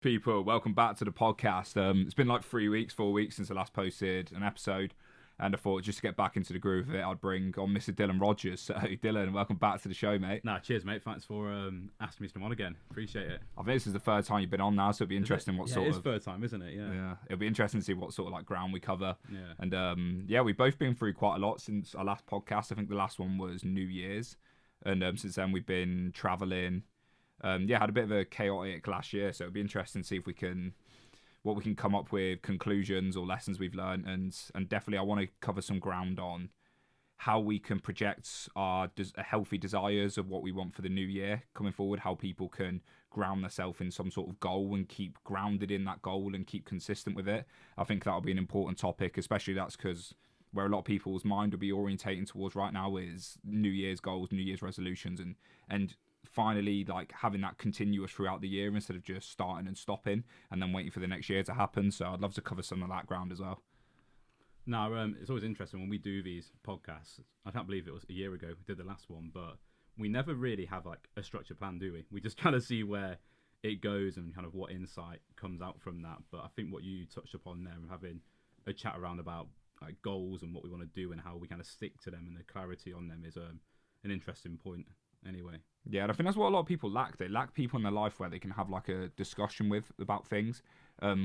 People, welcome back to the podcast. It's been like 4 weeks since I last posted an episode, and I thought just to get back into the groove of it, I'd bring on Mr. Dylan Rodgers. So, Dylan, welcome back to the show, mate. Nah, cheers, mate. Thanks for asking me to come on again. Appreciate it. I think this is the third time you've been on now, so it'll be interesting what sort of. It is third time, isn't it? Yeah. It'll be interesting to see what sort of like ground we cover. Yeah. And we've both been through quite a lot since our last podcast. I think the last one was New Year's, and since then we've been traveling. Had a bit of a chaotic last year, so it'll be interesting to see if we can come up with conclusions or lessons we've learned, and definitely I want to cover some ground on how we can project our healthy desires of what we want for the new year coming forward, how people can ground themselves in some sort of goal and keep grounded in that goal and keep consistent with it. I think that'll be an important topic, especially that's because where a lot of people's mind will be orientating towards right now is New Year's goals, New Year's resolutions, and finally like having that continuous throughout the year instead of just starting and stopping and then waiting for the next year to happen. So I'd love to cover some of that ground as well. Now, it's always interesting when we do these podcasts. I can't believe it was a year ago we did the last one, but we never really have like a structured plan, do we? We just kind of see where it goes and kind of what insight comes out from that. But I think what you touched upon there and having a chat around about like goals and what we want to do and how we kind of stick to them and the clarity on them is an interesting point anyway. Yeah, and I think that's what a lot of people lack. They lack people in their life where they can have like a discussion with about things.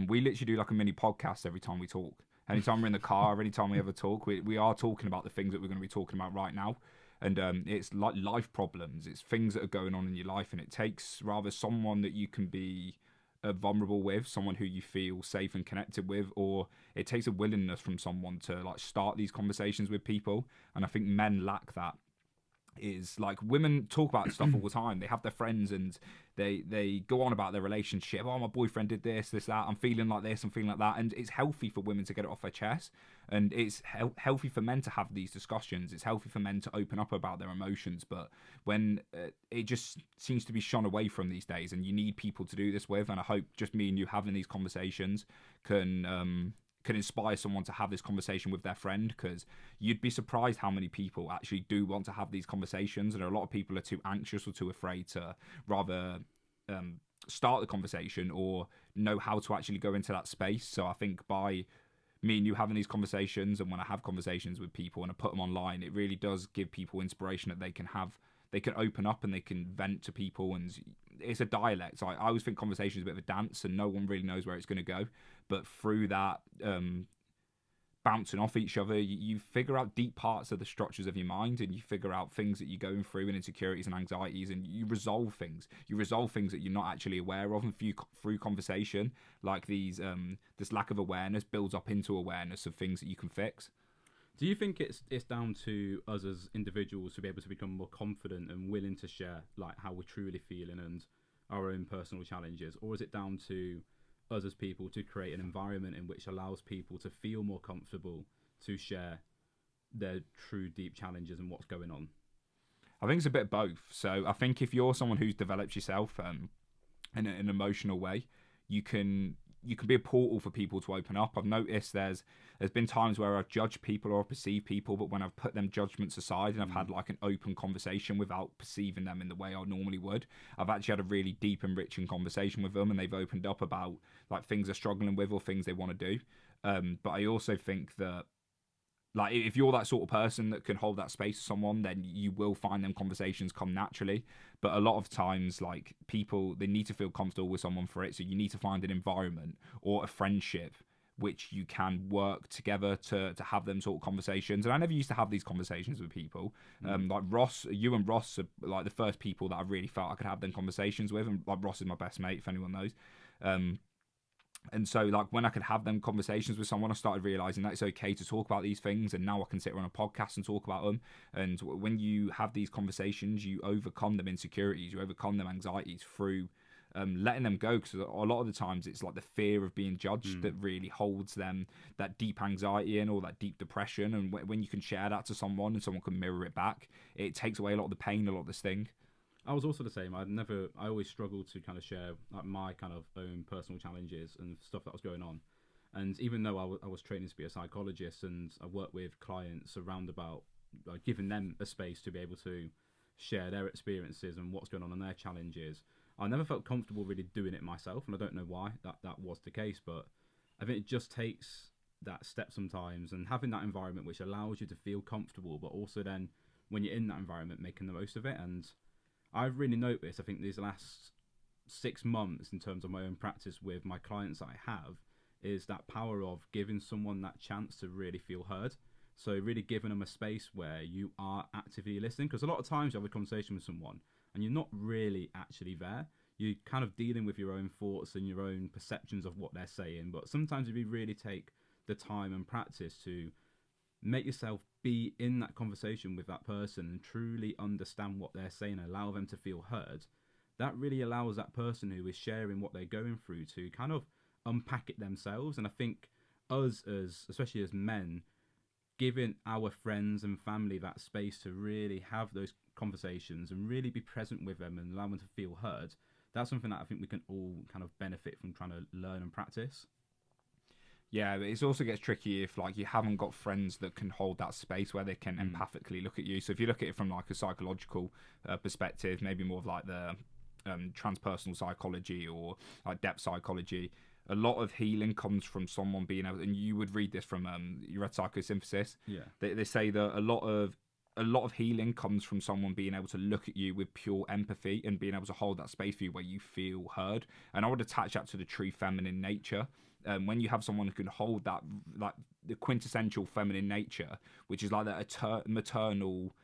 We literally do like a mini podcast every time we talk. Anytime we're in the car, anytime we ever talk, we are talking about the things that we're going to be talking about right now. And it's like life problems. It's things that are going on in your life. And it takes rather someone that you can be vulnerable with, someone who you feel safe and connected with, or it takes a willingness from someone to like start these conversations with people. And I think men lack that. Is like women talk about stuff all the time. They have their friends and they go on about their relationship. Oh, my boyfriend did this, that. I'm feeling like this, I'm feeling like that. And it's healthy for women to get it off their chest. And it's healthy for men to have these discussions. It's healthy for men to open up about their emotions. But when it just seems to be shone away from these days, and you need people to do this with. And I hope just me and you having these conversations can inspire someone to have this conversation with their friend, because you'd be surprised how many people actually do want to have these conversations, and a lot of people are too anxious or too afraid to rather start the conversation or know how to actually go into that space. So I think by me and you having these conversations, and when I have conversations with people and I put them online, it really does give people inspiration that they can open up and they can vent to people. And it's a dialect. I always think conversation is a bit of a dance and no one really knows where it's going to go. But through that bouncing off each other, you figure out deep parts of the structures of your mind, and you figure out things that you're going through and insecurities and anxieties, and you resolve things. You resolve things that you're not actually aware of, and through conversation, like this lack of awareness builds up into awareness of things that you can fix. Do you think it's down to us as individuals to be able to become more confident and willing to share like how we're truly feeling and our own personal challenges, or is it down to us as people to create an environment in which allows people to feel more comfortable to share their true deep challenges and what's going on? I think it's a bit of both. So I think if you're someone who's developed yourself in an emotional way, you can be a portal for people to open up. I've noticed there's been times where I've judged people or perceived people, but when I've put them judgments aside and I've had like an open conversation without perceiving them in the way I normally would, I've actually had a really deep, enriching conversation with them, and they've opened up about like things they're struggling with or things they want to do. But I also think that like if you're that sort of person that can hold that space for someone, then you will find them conversations come naturally. But a lot of times, like people, they need to feel comfortable with someone for it. So you need to find an environment or a friendship which you can work together to have them sort of conversations. And I never used to have these conversations with people. Like Ross, you and Ross are like the first people that I really felt I could have them conversations with. And like Ross is my best mate, if anyone knows. And so, like, when I could have them conversations with someone, I started realizing that it's okay to talk about these things. And now I can sit on a podcast and talk about them. And when you have these conversations, you overcome them insecurities, you overcome them anxieties through letting them go. Because a lot of the times it's like the fear of being judged that really holds them, that deep anxiety in, or that deep depression. And when you can share that to someone and someone can mirror it back, it takes away a lot of the pain, a lot of the sting. I was also the same. I always struggled to kind of share like my kind of own personal challenges and stuff that was going on. And even though I was training to be a psychologist and I work with clients around about giving them a space to be able to share their experiences and what's going on in their challenges, I never felt comfortable really doing it myself, and I don't know why that was the case, but I think it just takes that step sometimes, and having that environment which allows you to feel comfortable, but also then when you're in that environment, making the most of it. And I've really noticed, I think these last 6 months in terms of my own practice with my clients that I have, is that power of giving someone that chance to really feel heard. So really giving them a space where you are actively listening, because a lot of times you have a conversation with someone and you're not really actually there. You're kind of dealing with your own thoughts and your own perceptions of what they're saying. But sometimes if you really take the time and practice to make yourself be in that conversation with that person and truly understand what they're saying, allow them to feel heard, that really allows that person who is sharing what they're going through to kind of unpack it themselves. And I think us, especially as men, giving our friends and family that space to really have those conversations and really be present with them and allow them to feel heard, that's something that I think we can all kind of benefit from trying to learn and practice. Yeah, but it also gets tricky if like you haven't got friends that can hold that space where they can empathically look at you. So if you look at it from like a psychological perspective, maybe more of like the transpersonal psychology or like depth psychology, a lot of healing comes from someone being able, and you would read this from you read Psychosynthesis. Yeah, they say that a lot of healing comes from someone being able to look at you with pure empathy and being able to hold that space for you where you feel heard. And I would attach that to the true feminine nature. When you have someone who can hold that, like the quintessential feminine nature, which is like that maternal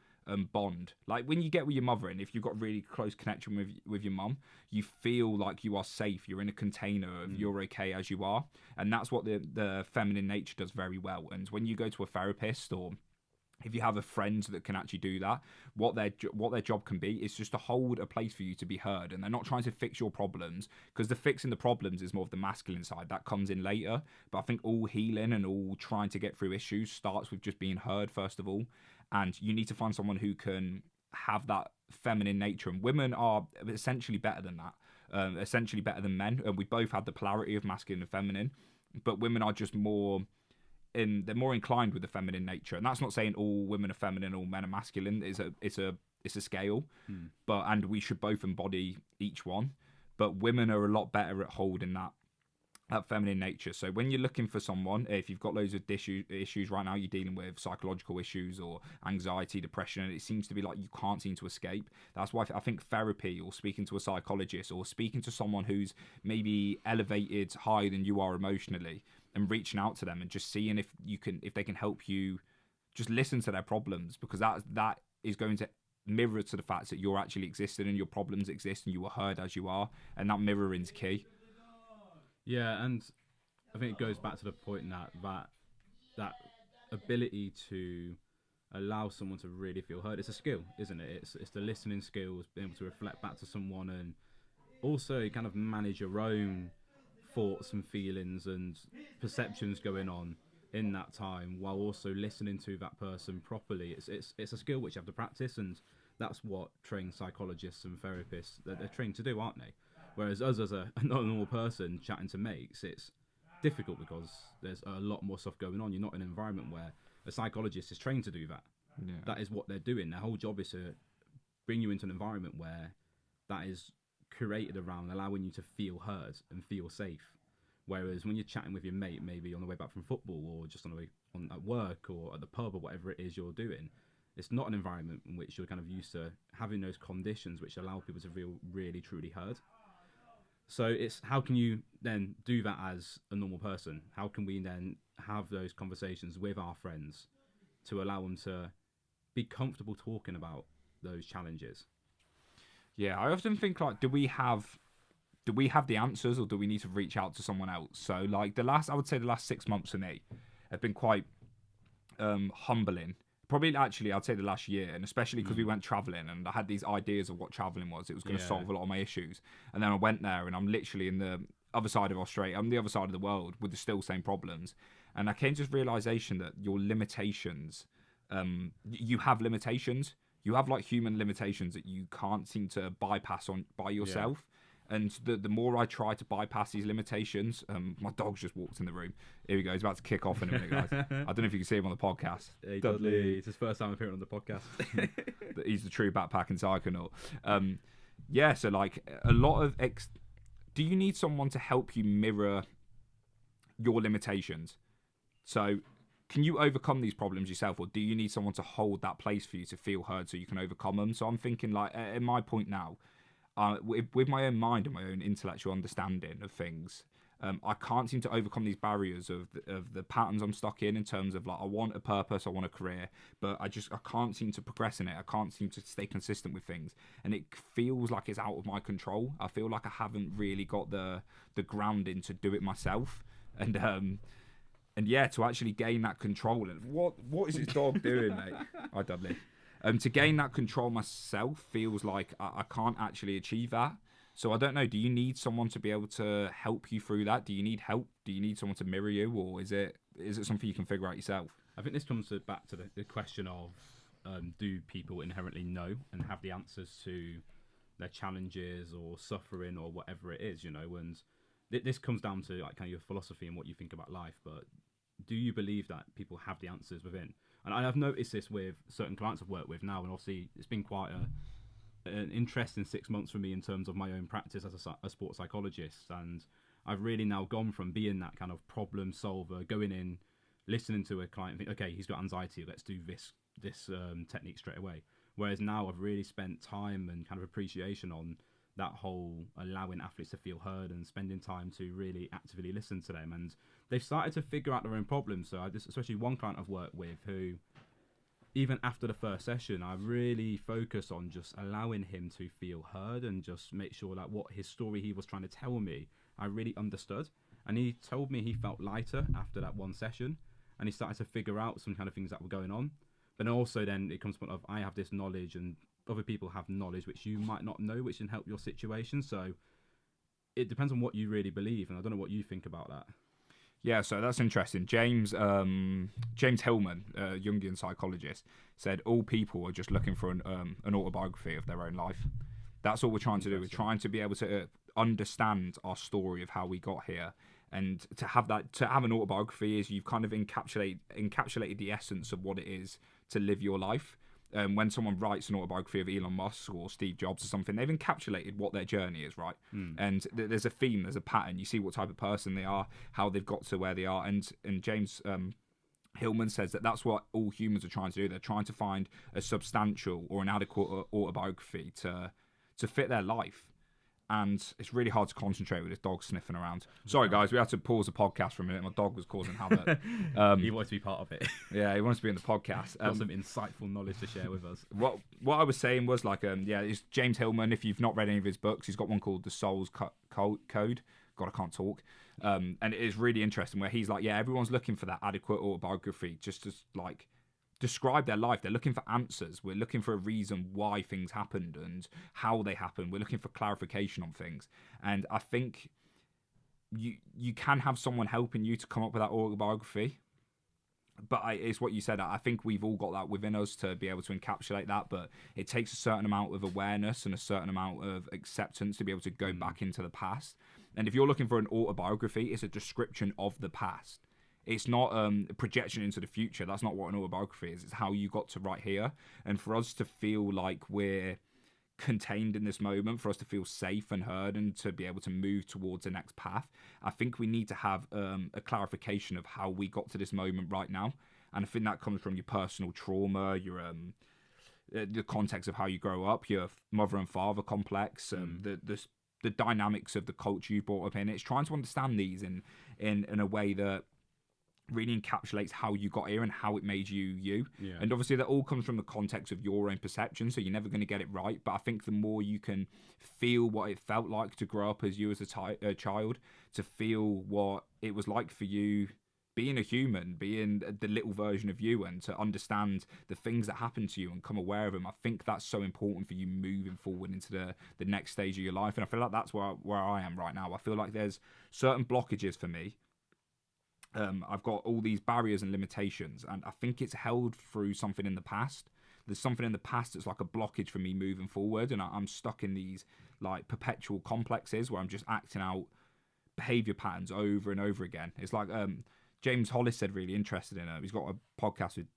bond. Like when you get with your mother, and if you've got really close connection with your mum, you feel like you are safe. You're in a container of you're okay as you are, and that's what the feminine nature does very well. And when you go to a therapist, or if you have a friend that can actually do that, what their job can be is just to hold a place for you to be heard. And they're not trying to fix your problems, because the fixing the problems is more of the masculine side. That comes in later. But I think all healing and all trying to get through issues starts with just being heard first of all. And you need to find someone who can have that feminine nature. And women are essentially better than that, essentially better than men. And we both have the polarity of masculine and feminine, but women are just more... they're more inclined with the feminine nature. And that's not saying all women are feminine, all men are masculine. It's a scale, and we should both embody each one. But women are a lot better at holding that feminine nature. So when you're looking for someone, if you've got loads of issues right now, you're dealing with psychological issues or anxiety, depression, and it seems to be like you can't seem to escape. That's why I think therapy, or speaking to a psychologist, or speaking to someone who's maybe elevated higher than you are emotionally, and reaching out to them and just seeing if they can help you, just listen to their problems, because that is going to mirror to the fact that you're actually existing and your problems exist and you are heard as you are, and that mirroring's key. Yeah, and I think it goes back to the point that ability to allow someone to really feel heard. It's a skill, isn't it? It's the listening skills, being able to reflect back to someone, and also kind of manage your own thoughts and feelings and perceptions going on in that time, while also listening to that person properly. It's a skill which you have to practice, and that's what trained psychologists and therapists, they're trained to do, aren't they? Whereas us as a normal person chatting to mates, it's difficult because there's a lot more stuff going on. You're not in an environment where a psychologist is trained to do that. Yeah. That is what they're doing. Their whole job is to bring you into an environment where that is curated around allowing you to feel heard and feel safe. Whereas when you're chatting with your mate, maybe on the way back from football, or just on the way at work or at the pub or whatever it is you're doing, it's not an environment in which you're kind of used to having those conditions which allow people to feel really truly heard. So it's how can you then do that as a normal person? How can we then have those conversations with our friends to allow them to be comfortable talking about those challenges? Yeah, I often think, like, do we have the answers, or do we need to reach out to someone else? So like I would say the last 6 months for me have been quite humbling. Probably actually I'd say the last year, and especially because we went travelling and I had these ideas of what travelling was. It was going to solve a lot of my issues. And then I went there and I'm literally in the other side of Australia. I'm the other side of the world with the still same problems. And I came to this realisation that your limitations, you have limitations. You have like human limitations that you can't seem to bypass by yourself. Yeah. And the more I try to bypass these limitations, my dog's just walked in the room. Here we go. He's about to kick off in a minute, guys. I don't know if you can see him on the podcast. Hey, Dudley. It's his first time appearing on the podcast. He's the true backpacking psychonaut. yeah, so like a lot of do you need someone to help you mirror your limitations? So can you overcome these problems yourself, or do you need someone to hold that place for you to feel heard so you can overcome them? So I'm thinking, like, at my point now, with my own mind and my own intellectual understanding of things, I can't seem to overcome these barriers of the patterns I'm stuck in terms of, like, I want a purpose, I want a career, but I can't seem to progress in it. I can't seem to stay consistent with things, and it feels like it's out of my control. I feel like I haven't really got the grounding to do it myself, and yeah, to actually gain that control. And what is this dog doing, mate? Hi, Dudley. To gain that control myself feels like I can't actually achieve that. So I don't know. Do you need someone to be able to help you through that? Do you need help? Do you need someone to mirror you, or is it something you can figure out yourself? I think this comes back to the question of do people inherently know and have the answers to their challenges or suffering or whatever it is, and this comes down to like kind of your philosophy and what you think about life. But do you believe that people have the answers within? And I've noticed this with certain clients I've worked with now, and obviously it's been quite an interesting 6 months for me in terms of my own practice as a sports psychologist. And I've really now gone from being that kind of problem solver, going in, listening to a client, think, okay, he's got anxiety, let's do this technique straight away. Whereas now I've really spent time and kind of appreciation on that whole allowing athletes to feel heard and spending time to really actively listen to them. And they've started to figure out their own problems. So especially one client I've worked with who, even after the first session, I really focused on just allowing him to feel heard and just make sure that what his story he was trying to tell me, I really understood. And he told me he felt lighter after that one session, and he started to figure out some kind of things that were going on. But also then it comes to the point of, I have this knowledge and other people have knowledge which you might not know, which can help your situation. So it depends on what you really believe, and I don't know what you think about that. Yeah, so that's interesting. James Hillman, a Jungian psychologist, said all people are just looking for an autobiography of their own life. That's all we're trying to do. We're trying to be able to understand our story of how we got here, and to have an autobiography is you've kind of encapsulated the essence of what it is to live your life. When someone writes an autobiography of Elon Musk or Steve Jobs or something, they've encapsulated what their journey is, right? And there's a theme, there's a pattern. You see what type of person they are, how they've got to where they are. And James Hillman says that that's what all humans are trying to do. They're trying to find a substantial or an adequate autobiography to fit their life. And it's really hard to concentrate with this dog sniffing around. Sorry, guys, we had to pause the podcast for a minute. My dog was causing havoc. He wanted to be part of it. Yeah, he wants to be in the podcast. Got some insightful knowledge to share with us. What I was saying was like, it's James Hillman. If you've not read any of his books, he's got one called The Soul's Code. God, I can't talk. And it is really interesting where he's like, yeah, everyone's looking for that adequate autobiography just to like describe their life. They're looking for answers. We're looking for a reason why things happened and how they happened. We're looking for clarification on things. And I think you can have someone helping you to come up with that autobiography. But it's what you said. I think we've all got that within us to be able to encapsulate that. But it takes a certain amount of awareness and a certain amount of acceptance to be able to go back into the past. And if you're looking for an autobiography, it's a description of the past. It's not a projection into the future. That's not what an autobiography is. It's how you got to right here. And for us to feel like we're contained in this moment, for us to feel safe and heard and to be able to move towards the next path, I think we need to have a clarification of how we got to this moment right now. And I think that comes from your personal trauma, your the context of how you grow up, your mother and father complex, the dynamics of the culture you brought up in. It's trying to understand these in a way that really encapsulates how you got here and how it made you. Yeah. And obviously that all comes from the context of your own perception, so you're never going to get it right. But I think the more you can feel what it felt like to grow up as you as a child, to feel what it was like for you being a human, being the little version of you, and to understand the things that happen to you and come aware of them, I think that's so important for you moving forward into the next stage of your life. And I feel like that's where I am right now. I feel like there's certain blockages for me. I've got all these barriers and limitations, and I think it's held through something in the past. There's something in the past that's like a blockage for me moving forward, and I'm stuck in these like perpetual complexes where I'm just acting out behavior patterns over and over again. It's like James Hollis said, really interested in it. He's got a podcast with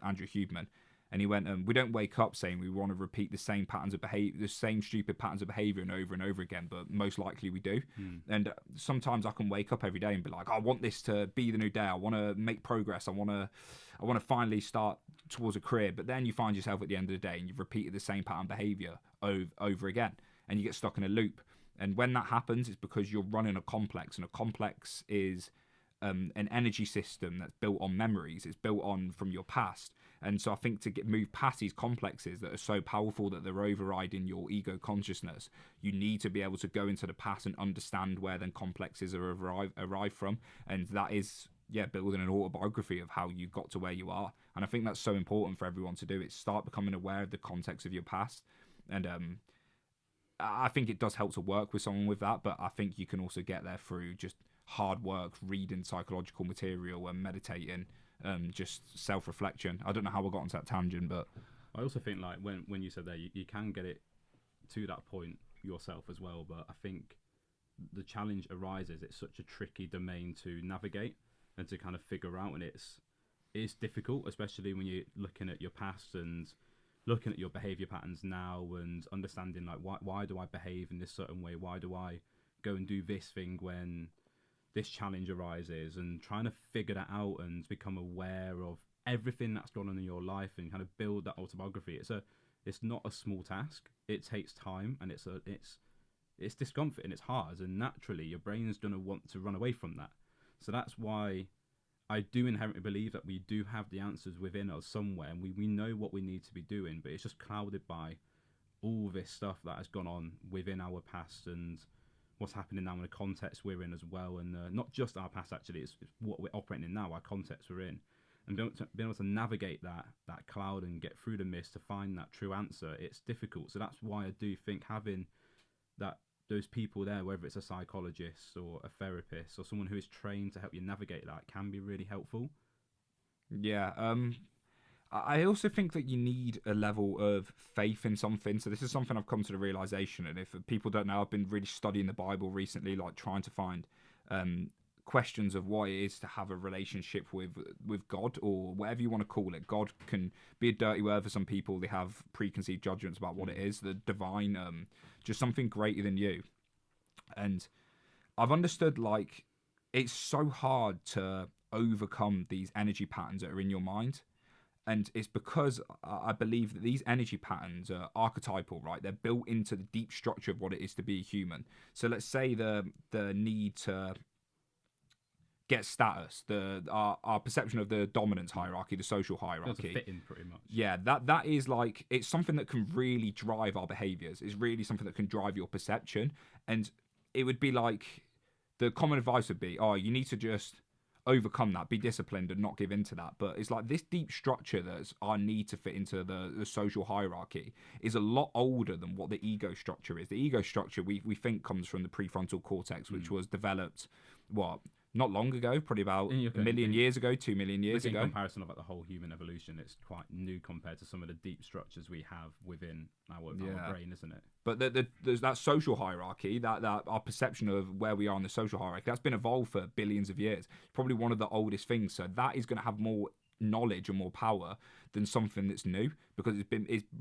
Andrew Huberman, And he went, we don't wake up saying we want to repeat the same patterns of behavior, the same stupid patterns of behavior and over again, but most likely we do. And sometimes I can wake up every day and be like, I want this to be the new day. I want to make progress. I want to finally start towards a career. But then you find yourself at the end of the day and you've repeated the same pattern behavior over again, and you get stuck in a loop. And when that happens, it's because you're running a complex, and a complex is an energy system that's built on memories. It's built on from your past. And so I think to move past these complexes that are so powerful that they're overriding your ego consciousness, you need to be able to go into the past and understand where then complexes are arrived from. And that is, building an autobiography of how you got to where you are. And I think that's so important for everyone to do. It's start becoming aware of the context of your past. And I think it does help to work with someone with that, but I think you can also get there through just hard work, reading psychological material and meditating, just self-reflection. I don't know how I got onto that tangent, but I also think like when you said that you can get it to that point yourself as well, but I think the challenge arises, it's such a tricky domain to navigate and to kind of figure out, and it's difficult, especially when you're looking at your past and looking at your behavior patterns now and understanding like why do I behave in this certain way, why do I go and do this thing when this challenge arises, and trying to figure that out and become aware of everything that's gone on in your life and kind of build that autobiography. It's not a small task. It takes time, and it's discomfort and it's hard, and naturally your brain's going to want to run away from that. So that's why I do inherently believe that we do have the answers within us somewhere, and we know what we need to be doing, but it's just clouded by all this stuff that has gone on within our past and what's happening now in the context we're in as well. And not just our past, actually, it's what we're operating in now, our context we're in. And being able to navigate that cloud and get through the mist to find that true answer, it's difficult. So that's why I do think having those people there, whether it's a psychologist or a therapist or someone who is trained to help you navigate that, can be really helpful. Yeah, I also think that you need a level of faith in something. So this is something I've come to the realization, and if people don't know, I've been really studying the Bible recently, like trying to find questions of what it is to have a relationship with God, or whatever you want to call it. God can be a dirty word for some people. They have preconceived judgments about what it is, the divine, just something greater than you. And I've understood, like, it's so hard to overcome these energy patterns that are in your mind. And it's because I believe that these energy patterns are archetypal, right? They're built into the deep structure of what it is to be a human. So let's say the need to get status, our perception of the dominance hierarchy, the social hierarchy. Fit in pretty much. Yeah, that is like, it's something that can really drive our behaviors. It's really something that can drive your perception. And it would be like, the common advice would be, you need to just overcome that, be disciplined and not give in to that. But it's like this deep structure that's our need to fit into the social hierarchy is a lot older than what the ego structure is. The ego structure we think comes from the prefrontal cortex, which was developed not long ago, probably about a million years ago, 2 million years ago. In comparison of like the whole human evolution, it's quite new compared to some of the deep structures we have within our brain, isn't it? But there's that social hierarchy, that our perception of where we are in the social hierarchy, that's been evolved for billions of years. Probably one of the oldest things. So that is going to have more knowledge and more power than something that's new, because it's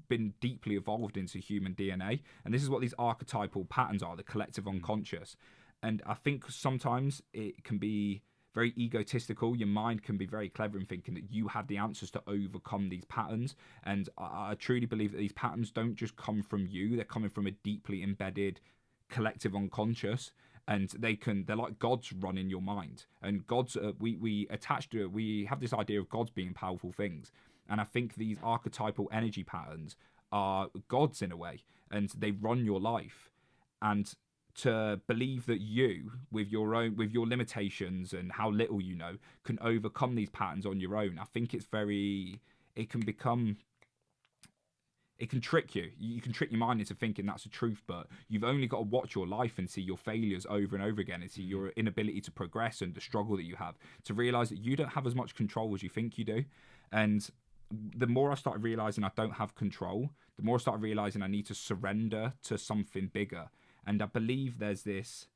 been deeply evolved into human DNA. And this is what these archetypal patterns are, the collective unconscious. And I think sometimes it can be very egotistical. Your mind can be very clever in thinking that you have the answers to overcome these patterns. And I truly believe that these patterns don't just come from you. They're coming from a deeply embedded collective unconscious. And they're like gods running your mind. And gods, we attach to it. We have this idea of gods being powerful things. And I think these archetypal energy patterns are gods in a way. And they run your life. And to believe that you, with your limitations and how little you know, can overcome these patterns on your own, I think it can trick you. You can trick your mind into thinking that's the truth, but you've only got to watch your life and see your failures over and over again, and see your inability to progress and the struggle that you have, to realize that you don't have as much control as you think you do. And the more I started realizing I don't have control, the more I started realizing I need to surrender to something bigger. And I believe there's this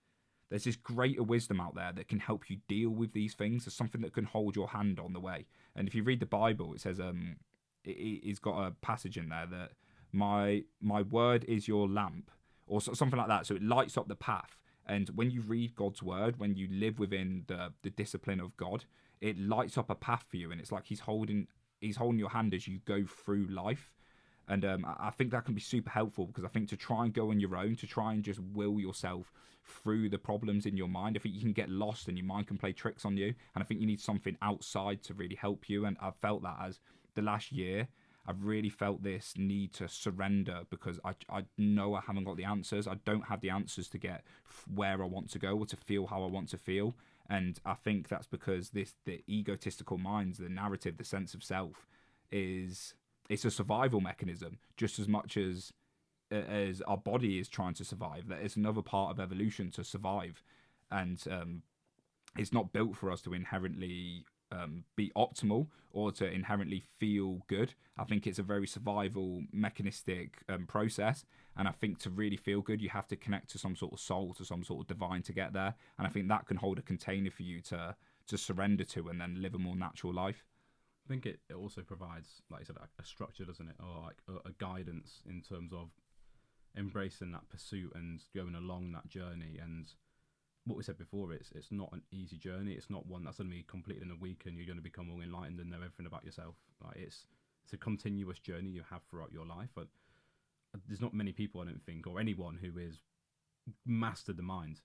greater wisdom out there that can help you deal with these things. There's something that can hold your hand on the way. And if you read the Bible, it says he's got a passage in there that my word is your lamp, or something like that. So it lights up the path. And when you read God's word, when you live within the discipline of God, it lights up a path for you, and it's like he's holding your hand as you go through life. And I think that can be super helpful, because I think to try and go on your own, to try and just will yourself through the problems in your mind, I think you can get lost and your mind can play tricks on you. And I think you need something outside to really help you. And I've felt that as the last year, I've really felt this need to surrender, because I know I haven't got the answers. I don't have the answers to get where I want to go or to feel how I want to feel. And I think that's because the egotistical minds, the narrative, the sense of self it's a survival mechanism just as much as our body is trying to survive. That is another part of evolution, to survive. And it's not built for us to inherently be optimal or to inherently feel good. I think it's a very survival mechanistic process, and I think to really feel good you have to connect to some sort of soul, to some sort of divine to get there. And I think that can hold a container for you to surrender to and then live a more natural life. I think it also provides, like you said, a structure, doesn't it, or like a guidance in terms of embracing that pursuit and going along that journey. And what we said before, it's not an easy journey. It's not one that's going to be completed in a week and you're going to become all enlightened and know everything about yourself. Like it's a continuous journey you have throughout your life. But there's not many people, I don't think, or anyone who is mastered the mind.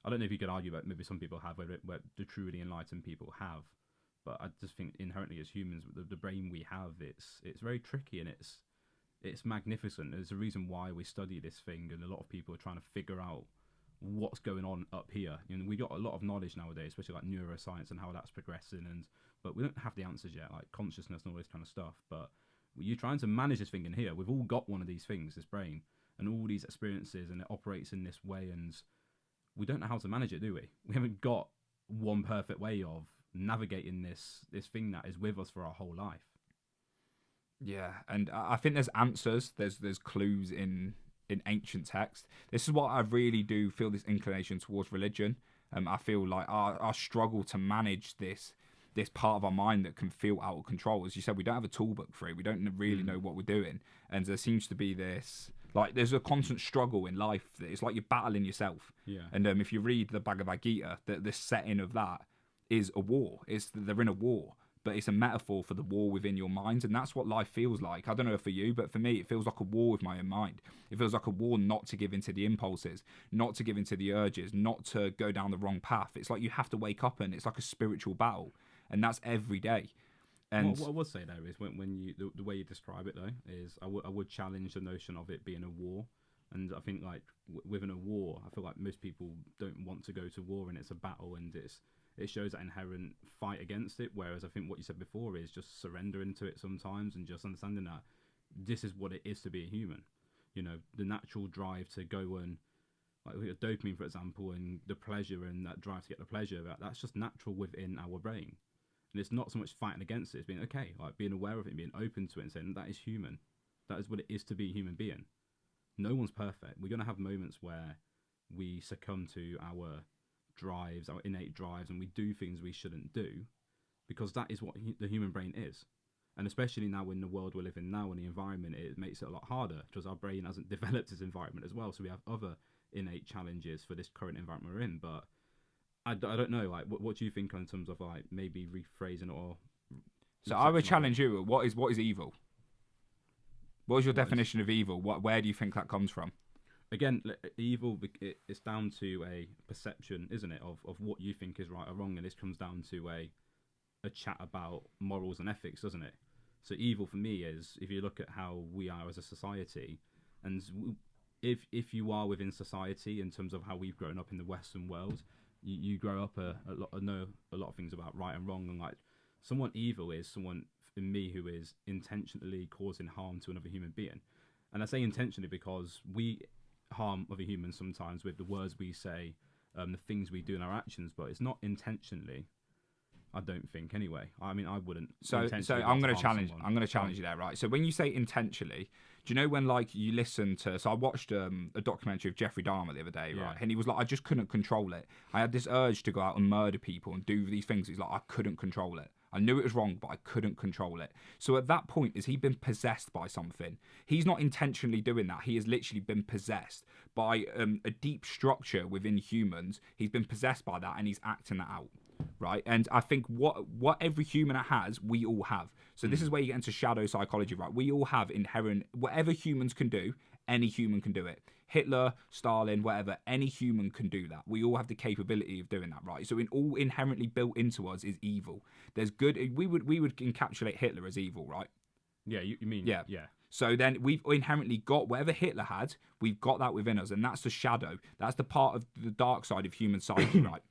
I don't know if you could argue that maybe some people have, where the truly enlightened people have. But I just think inherently as humans, the brain we have, it's very tricky and it's magnificent. There's a reason why we study this thing, and a lot of people are trying to figure out what's going on up here. You know, we got a lot of knowledge nowadays, especially like neuroscience and how that's progressing, but we don't have the answers yet, like consciousness and all this kind of stuff. But you're trying to manage this thing in here. We've all got one of these things, this brain, and all these experiences, and it operates in this way, and we don't know how to manage it, do we? We haven't got one perfect way of navigating this thing that is with us for our whole life. Yeah, and I think there's answers, there's clues in ancient text. This is what I really do feel, this inclination towards religion. I feel like our struggle to manage this part of our mind that can feel out of control. As you said, we don't have a tool book for it. We don't really know what we're doing, and there seems to be this, like, there's a constant struggle in life. It's like you're battling yourself. Yeah. And if you read the Bhagavad Gita, the setting of that is a war. They're in a war, but it's a metaphor for the war within your mind, and that's what life feels like. I don't know for you, but for me, it feels like a war with my own mind. It feels like a war not to give into the impulses, not to give into the urges, not to go down the wrong path. It's like you have to wake up, and it's like a spiritual battle, and that's every day. And what I would say though is when you the way you describe it though is I would challenge the notion of it being a war. And I think like within a war, I feel like most people don't want to go to war, and it's a battle, and it shows that inherent fight against it. Whereas I think what you said before is just surrendering to it sometimes, and just understanding that this is what it is to be a human. You know, the natural drive to go and, like dopamine, for example, and the pleasure and that drive to get the pleasure, that's just natural within our brain. And it's not so much fighting against it, it's being okay, like being aware of it, being open to it, and saying that is human. That is what it is to be a human being. No one's perfect. We're going to have moments where we succumb to our drives, our innate drives, and we do things we shouldn't do, because that is what the human brain is. And especially now in the world we live in now, and the environment, it makes it a lot harder because our brain hasn't developed its environment as well. So we have other innate challenges for this current environment we're in. But I don't know, like, what do you think in terms of like maybe rephrasing it? Or so I would challenge you. What is evil? What is your definition of evil? Where do you think that comes from? Again, evil, it's down to a perception, isn't it, of what you think is right or wrong, and this comes down to a chat about morals and ethics, doesn't it? So evil for me is, if you look at how we are as a society, and if you are within society in terms of how we've grown up in the Western world, you grow up know a lot of things about right and wrong, and like someone evil is someone in me who is intentionally causing harm to another human being. And I say intentionally because we harm other humans sometimes with the words we say, the things we do in our actions, but it's not intentionally. I don't think anyway. I mean, I wouldn't. So I'm going to challenge. I'm going to challenge you there, right? So when you say intentionally, do you know when like you listen to? So I watched a documentary of Jeffrey Dahmer the other day, right? And he was like, I just couldn't control it. I had this urge to go out and murder people and do these things. He's like, I couldn't control it. I knew it was wrong, but I couldn't control it. So at that point, has he been possessed by something? He's not intentionally doing that. He has literally been possessed by a deep structure within humans. He's been possessed by that, and he's acting that out. Right, and I think what every human has, we all have. So this is where you get into shadow psychology, right? We all have inherent, whatever humans can do, any human can do it. Hitler, Stalin, whatever, any human can do that. We all have the capability of doing that, right? So in all inherently built into us is evil. There's good. We would encapsulate Hitler as evil, right? Yeah, you mean Yeah. yeah. So then we've inherently got whatever Hitler had, we've got that within us, and that's the shadow. That's the part of the dark side of human psyche, right?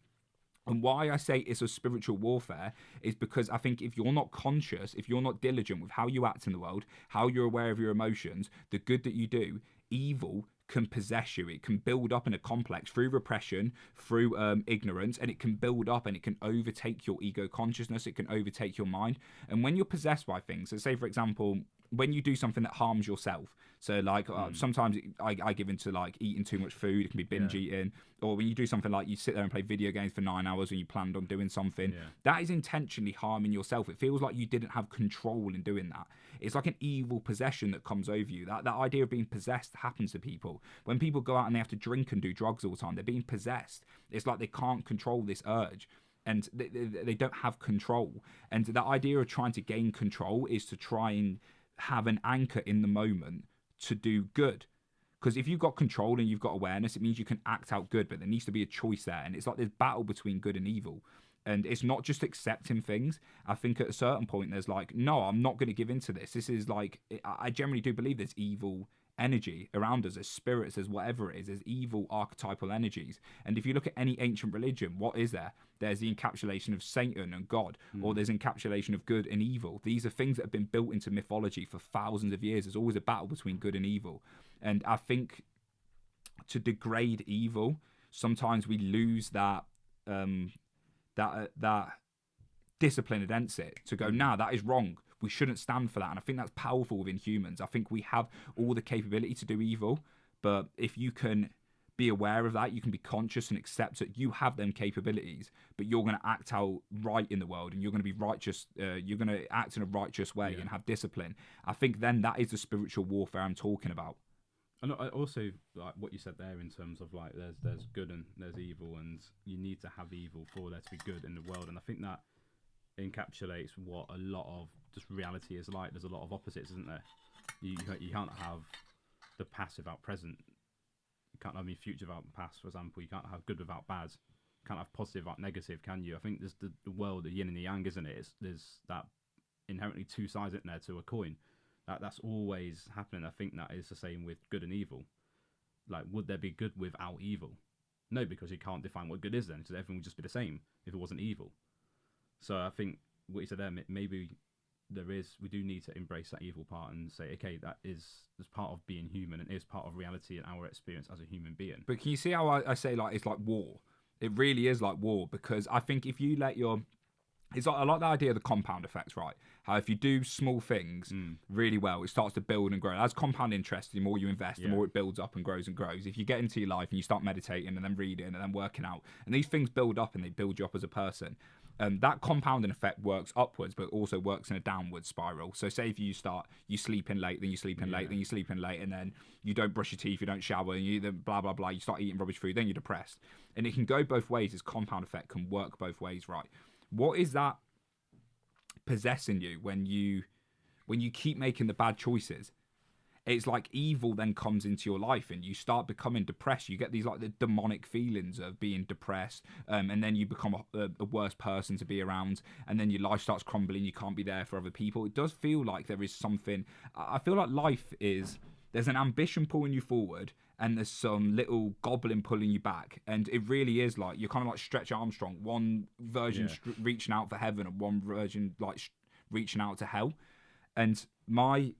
And why I say it's a spiritual warfare is because I think if you're not conscious, if you're not diligent with how you act in the world, how you're aware of your emotions, the good that you do, evil can possess you. It can build up in a complex through repression, through ignorance, and it can build up and it can overtake your ego consciousness. It can overtake your mind. And when you're possessed by things, so say, for example, when you do something that harms yourself, so like sometimes I give into like eating too much food, it can be binge eating, or when you do something like you sit there and play video games for 9 hours when you planned on doing something, that is intentionally harming yourself. It feels like you didn't have control in doing that. It's like an evil possession that comes over you. That idea of being possessed happens to people. When people go out and they have to drink and do drugs all the time, they're being possessed. It's like they can't control this urge. And they don't have control. And the idea of trying to gain control is to try and have an anchor in the moment to do good. Because if you've got control and you've got awareness, it means you can act out good, but there needs to be a choice there. And it's like this battle between good and evil. And it's not just accepting things. I think at a certain point there's like, no, I'm not going to give into this. This is like, I generally do believe there's evil energy around us, as spirits, as whatever it is, as evil archetypal energies. And if you look at any ancient religion, what is there? There's the encapsulation of Satan and God, or there's encapsulation of good and evil. These are things that have been built into mythology for thousands of years. There's always a battle between good and evil. And I think to degrade evil, sometimes we lose that that discipline against it, to go, nah, that is wrong. We shouldn't stand for that. And I think that's powerful within humans. I think we have all the capability to do evil, but if you can be aware of that, you can be conscious and accept that you have them capabilities, but you're going to act out right in the world, and you're going to be righteous. You're going to act in a righteous way and have discipline. I think then that is the spiritual warfare I'm talking about. And I also like what you said there in terms of like there's good and there's evil, and you need to have evil for there to be good in the world. And I think that encapsulates what a lot of just reality is like. There's a lot of opposites, isn't there? You can't have the past without present. You can't have future without past, for example. You can't have good without bad. You can't have positive without negative, can you? I think there's the world, the yin and the yang, isn't it? There's that inherently two sides in there to a coin. That's always happening. I think that is the same with good and evil. Like, would there be good without evil? No, because you can't define what good is then, because everything would just be the same if it wasn't evil. So I think what you said there, maybe we do need to embrace that evil part and say, okay, that's part of being human and is part of reality and our experience as a human being. But can you see how I say like it's like war? It really is like war, because I think if you let your... It's like, I like the idea of the compound effect, right? How if you do small things really well, it starts to build and grow. As compound interest, the more you invest, the more it builds up and grows and grows. If you get into your life and you start meditating and then reading and then working out, and these things build up and they build you up as a person, that compounding effect works upwards, but also works in a downward spiral. So say if you sleep in late, then you sleep in late, then you sleep in late, and then you don't brush your teeth, you don't shower, and you then blah, blah, blah, you start eating rubbish food, then you're depressed. And it can go both ways. This compound effect can work both ways, right? What is that possessing you when you keep making the bad choices? It's like evil then comes into your life and you start becoming depressed. You get these like the demonic feelings of being depressed, and then you become a worse person to be around, and then your life starts crumbling. You can't be there for other people. It does feel like there is something. I feel like life is, there's an ambition pulling you forward, and there's some little goblin pulling you back. And it really is like, you're kind of like Stretch Armstrong, one version reaching out for heaven and one version like reaching out to hell. And it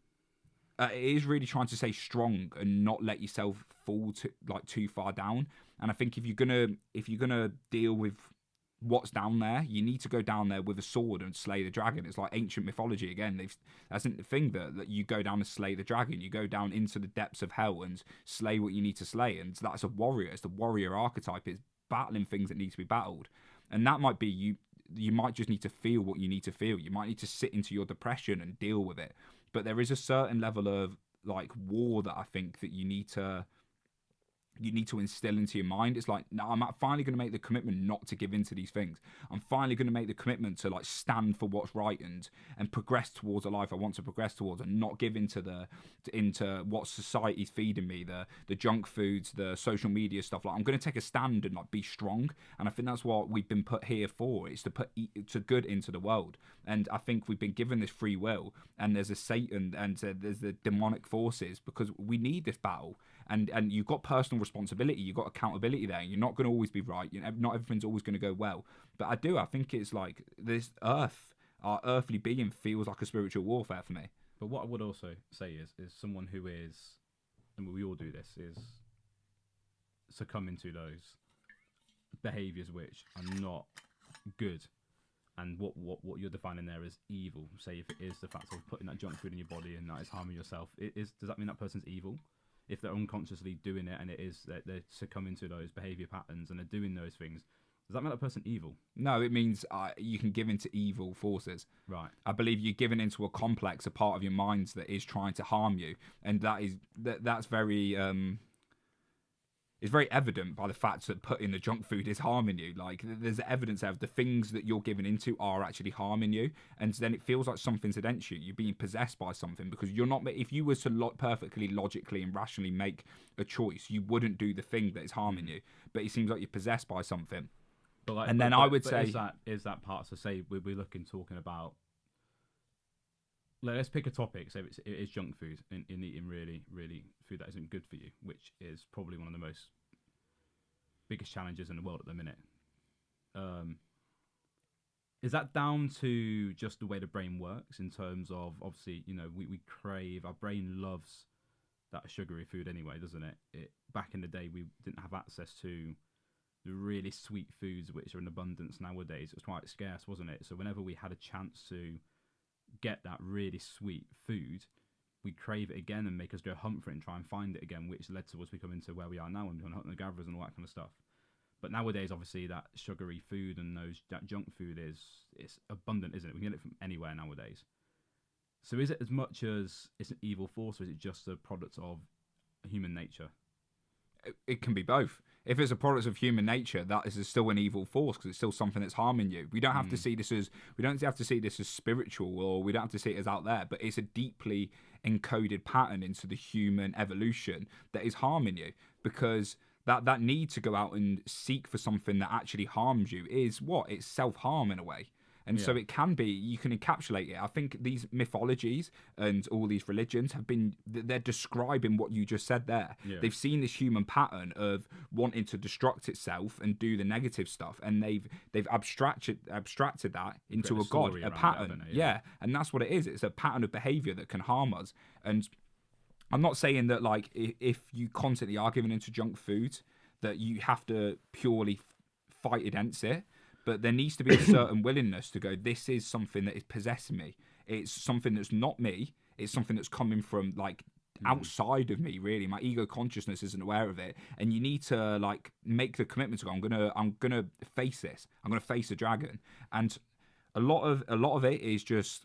is really trying to stay strong and not let yourself fall too far down. And I think if you're gonna deal with what's down there, you need to go down there with a sword and slay the dragon. It's like ancient mythology again. That's the thing that you go down and slay the dragon. You go down into the depths of hell and slay what you need to slay. And that's a warrior. It's the warrior archetype. It's battling things that need to be battled. And that might be you. you might just need to feel what you need to feel. You might need to sit into your depression and deal with it. But there is a certain level of like war that I think that you need to instill into your mind. It's like, no, I'm finally going to make the commitment not to give in to these things. I'm finally going to make the commitment to like stand for what's right and progress towards a life I want to progress towards, and not give into what society's feeding me, the junk foods, the social media stuff. Like, I'm going to take a stand and like be strong. And I think that's what we've been put here for. It's to put to good into the world. And I think we've been given this free will, and there's a Satan and there's the demonic forces, because we need this battle. And you've got personal responsibility, you've got accountability there. You're not going to always be right. Not everything's always going to go well. But I think it's like this earth, our earthly being, feels like a spiritual warfare for me. But what I would also say is someone who is, and we all do this, is succumbing to those behaviours which are not good. And what you're defining there is evil. Say if it is the fact of putting that junk food in your body and that is harming yourself, does that mean that person's evil? If they're unconsciously doing it and it is that they're succumbing to those behaviour patterns and they're doing those things, does that make that person evil? No, it means you can give into evil forces. Right. I believe you're giving into a complex, a part of your mind that is trying to harm you, and that's very it's very evident by the fact that putting the junk food is harming you. Like, there's evidence of the things that you're giving into are actually harming you, and then it feels like something's against you. You're being possessed by something, because you're not. If you were to perfectly logically and rationally make a choice, you wouldn't do the thing that is harming you. But it seems like you're possessed by something. I would say, is that part to say we're talking about? Let's pick a topic. So it is junk food in eating really food that isn't good for you, which is probably one of the most biggest challenges in the world at the minute. Is that down to just the way the brain works, in terms of, obviously, we crave, our brain loves that sugary food anyway, doesn't it? Back in the day, we didn't have access to the really sweet foods which are in abundance nowadays. It was quite scarce, wasn't it? So whenever we had a chance to get that really sweet food, we crave it again and make us go hunt for it and try and find it again, which led to us becoming to where we are now and becoming hunter gatherers and all that kind of stuff. But nowadays, obviously, that sugary food and that junk food it's abundant, isn't it? We can get it from anywhere nowadays. So is it as much as it's an evil force, or is it just a product of human nature? It can be both. If it's a product of human nature, that is still an evil force, because it's still something that's harming you. We don't have to see this as spiritual, or we don't have to see it as out there, but it's a deeply encoded pattern into the human evolution that is harming you, because that need to go out and seek for something that actually harms you is it's self-harm in a way. And so it can be, you can encapsulate it. I think these mythologies and all these religions they're describing what you just said there. Yeah. They've seen this human pattern of wanting to destruct itself and do the negative stuff, and they've abstracted that into a god, a pattern. Yeah, and that's what it is. It's a pattern of behavior that can harm us. And I'm not saying that, like, if you constantly are giving into junk food, that you have to purely fight against it. But there needs to be a certain willingness to go, this is something that is possessing me. It's something that's not me. It's something that's coming from, like, outside of me, really. My ego consciousness isn't aware of it. And you need to, like, make the commitment to go, I'm gonna face this. I'm gonna face the dragon. And a lot of it is just,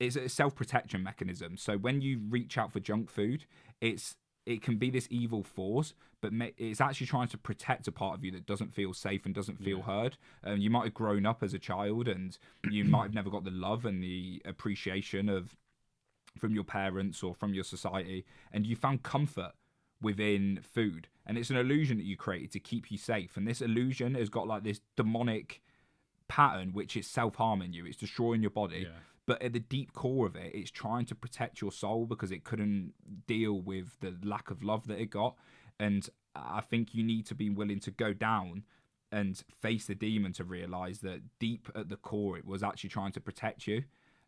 it's a self-protection mechanism. So when you reach out for junk food, it can be this evil force, but it's actually trying to protect a part of you that doesn't feel safe and doesn't feel heard. You might have grown up as a child, and you might have never got the love and the appreciation from your parents or from your society, and you found comfort within food. And it's an illusion that you created to keep you safe. And this illusion has got like this demonic pattern, which is self-harming you. It's destroying your body. Yeah. But at the deep core of it, it's trying to protect your soul, because it couldn't deal with the lack of love that it got. And I think you need to be willing to go down and face the demon to realize that deep at the core, it was actually trying to protect you,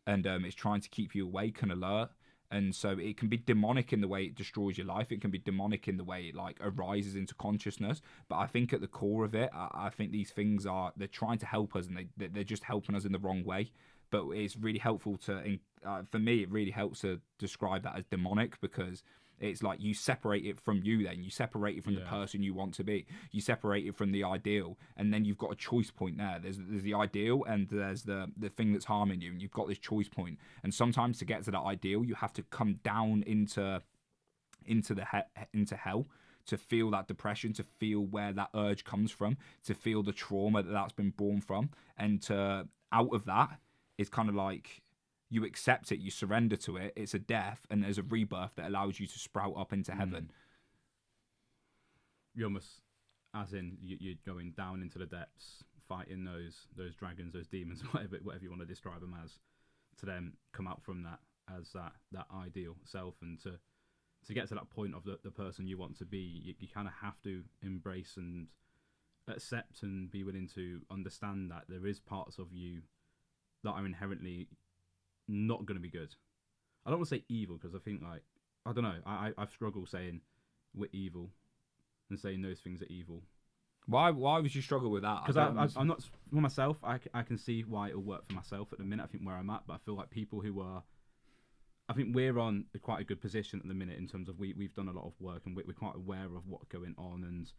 and it's trying to keep you awake and alert. And so it can be demonic in the way it destroys your life. It can be demonic in the way it, like, arises into consciousness. But I think at the core of it, I think these things they're trying to help us, and they're just helping us in the wrong way. But it's really helpful for me, it really helps to describe that as demonic, because It's like you separate it from you. Then you separate it from the person you want to be. You separate it from the ideal, and then you've got a choice point there. There's the ideal, and there's the thing that's harming you, and you've got this choice point. And sometimes to get to that ideal, you have to come down into hell, to feel that depression, to feel where that urge comes from, to feel the trauma that's been born from, and out of that, it's kind of like you accept it, you surrender to it. It's a death, and there's a rebirth that allows you to sprout up into heaven. You almost, as in you're going down into the depths, fighting those dragons, those demons, whatever you want to describe them as, to then come out from that as that ideal self, and to get to that point of the person you want to be. You kind of have to embrace and accept and be willing to understand that there is parts of you that are inherently not going to be good. I don't want to say evil, because I think, like, I don't know, I've struggled saying we're evil and saying those things are evil. Why would you struggle with that? Because I'm not, for myself, I can see why it'll work for myself at the minute. I think where I'm at, but I feel like people who are, I think we're on quite a good position at the minute in terms of we've done a lot of work, and we're quite aware of what's going on, and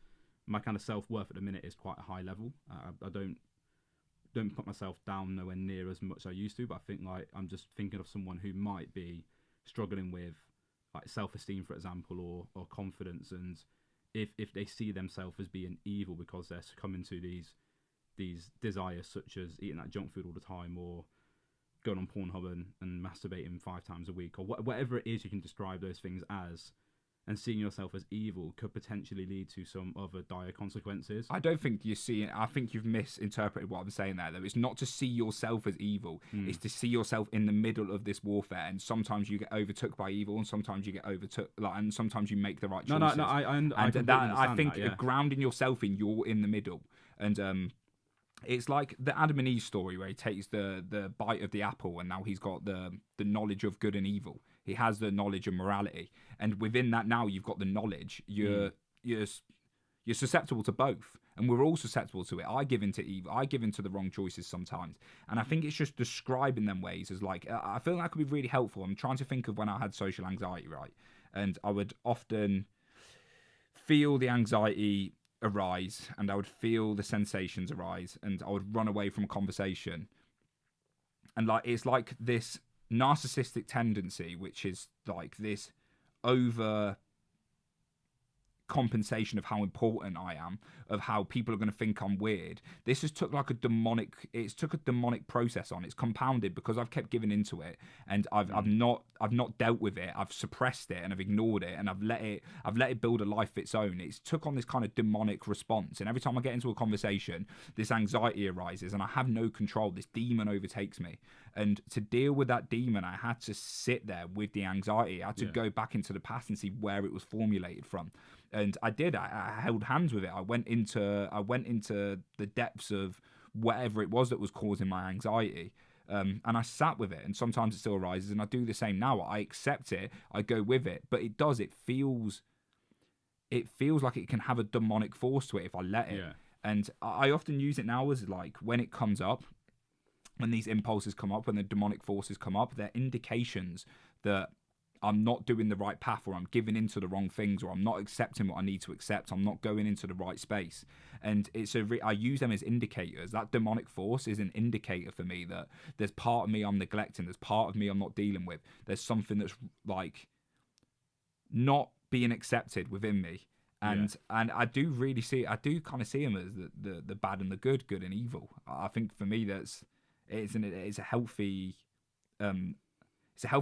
my kind of self-worth at the minute is quite a high level. I don't put myself down nowhere near as much as I used to, but I think, like, I'm just thinking of someone who might be struggling with, like, self-esteem, for example, or confidence, and if they see themselves as being evil because they're succumbing to these desires, such as eating that junk food all the time, or going on Pornhub and masturbating 5 times a week, or whatever it is you can describe those things as, and seeing yourself as evil could potentially lead to some other dire consequences. I don't think you're seeing. I think you've misinterpreted what I'm saying there, though. It's not to see yourself as evil. It's to see yourself in the middle of this warfare, and sometimes you get overtook by evil, and sometimes you get overtook, and sometimes you make the right choices. No, I think that, yeah. Grounding yourself in, you're in the middle, and it's like the Adam and Eve story, where he takes the bite of the apple, and now he's got the knowledge of good and evil. He has the knowledge of morality, and within that, now you've got the knowledge. You're susceptible to both, and we're all susceptible to it. I give into evil. I give into the wrong choices sometimes, and I think it's just describing them ways as, like, I feel like that could be really helpful. I'm trying to think of when I had social anxiety, right, and I would often feel the anxiety arise, and I would feel the sensations arise, and I would run away from a conversation, and, like, it's like this narcissistic tendency, which is like this over compensation of how important I am, of how people are going to think I'm weird. This has took like a demonic process on. It's compounded because I've kept giving into it, and I've not dealt with it. I've suppressed it, and I've ignored it, and I've let it build a life of its own. It's took on this kind of demonic response, and every time I get into a conversation, this anxiety arises, and I have no control. This demon overtakes me, and to deal with that demon, I had to sit there with the anxiety. I had to go back into the past and see where it was formulated from. And I did. I held hands with it. I went into the depths of whatever it was that was causing my anxiety, and I sat with it. And sometimes it still arises, and I do the same now. I accept it. I go with it. But it does. It feels like it can have a demonic force to it if I let it. Yeah. And I often use it now as, like, when it comes up, when these impulses come up, when the demonic forces come up, they're indications that I'm not doing the right path, or I'm giving into the wrong things, or I'm not accepting what I need to accept. I'm not going into the right space. And I use them as indicators. That demonic force is an indicator for me that there's part of me I'm neglecting. There's part of me I'm not dealing with. There's something that's, like, not being accepted within me. And I do really see, I do kind of see them as the bad and the good and evil. I think for me it's a healthy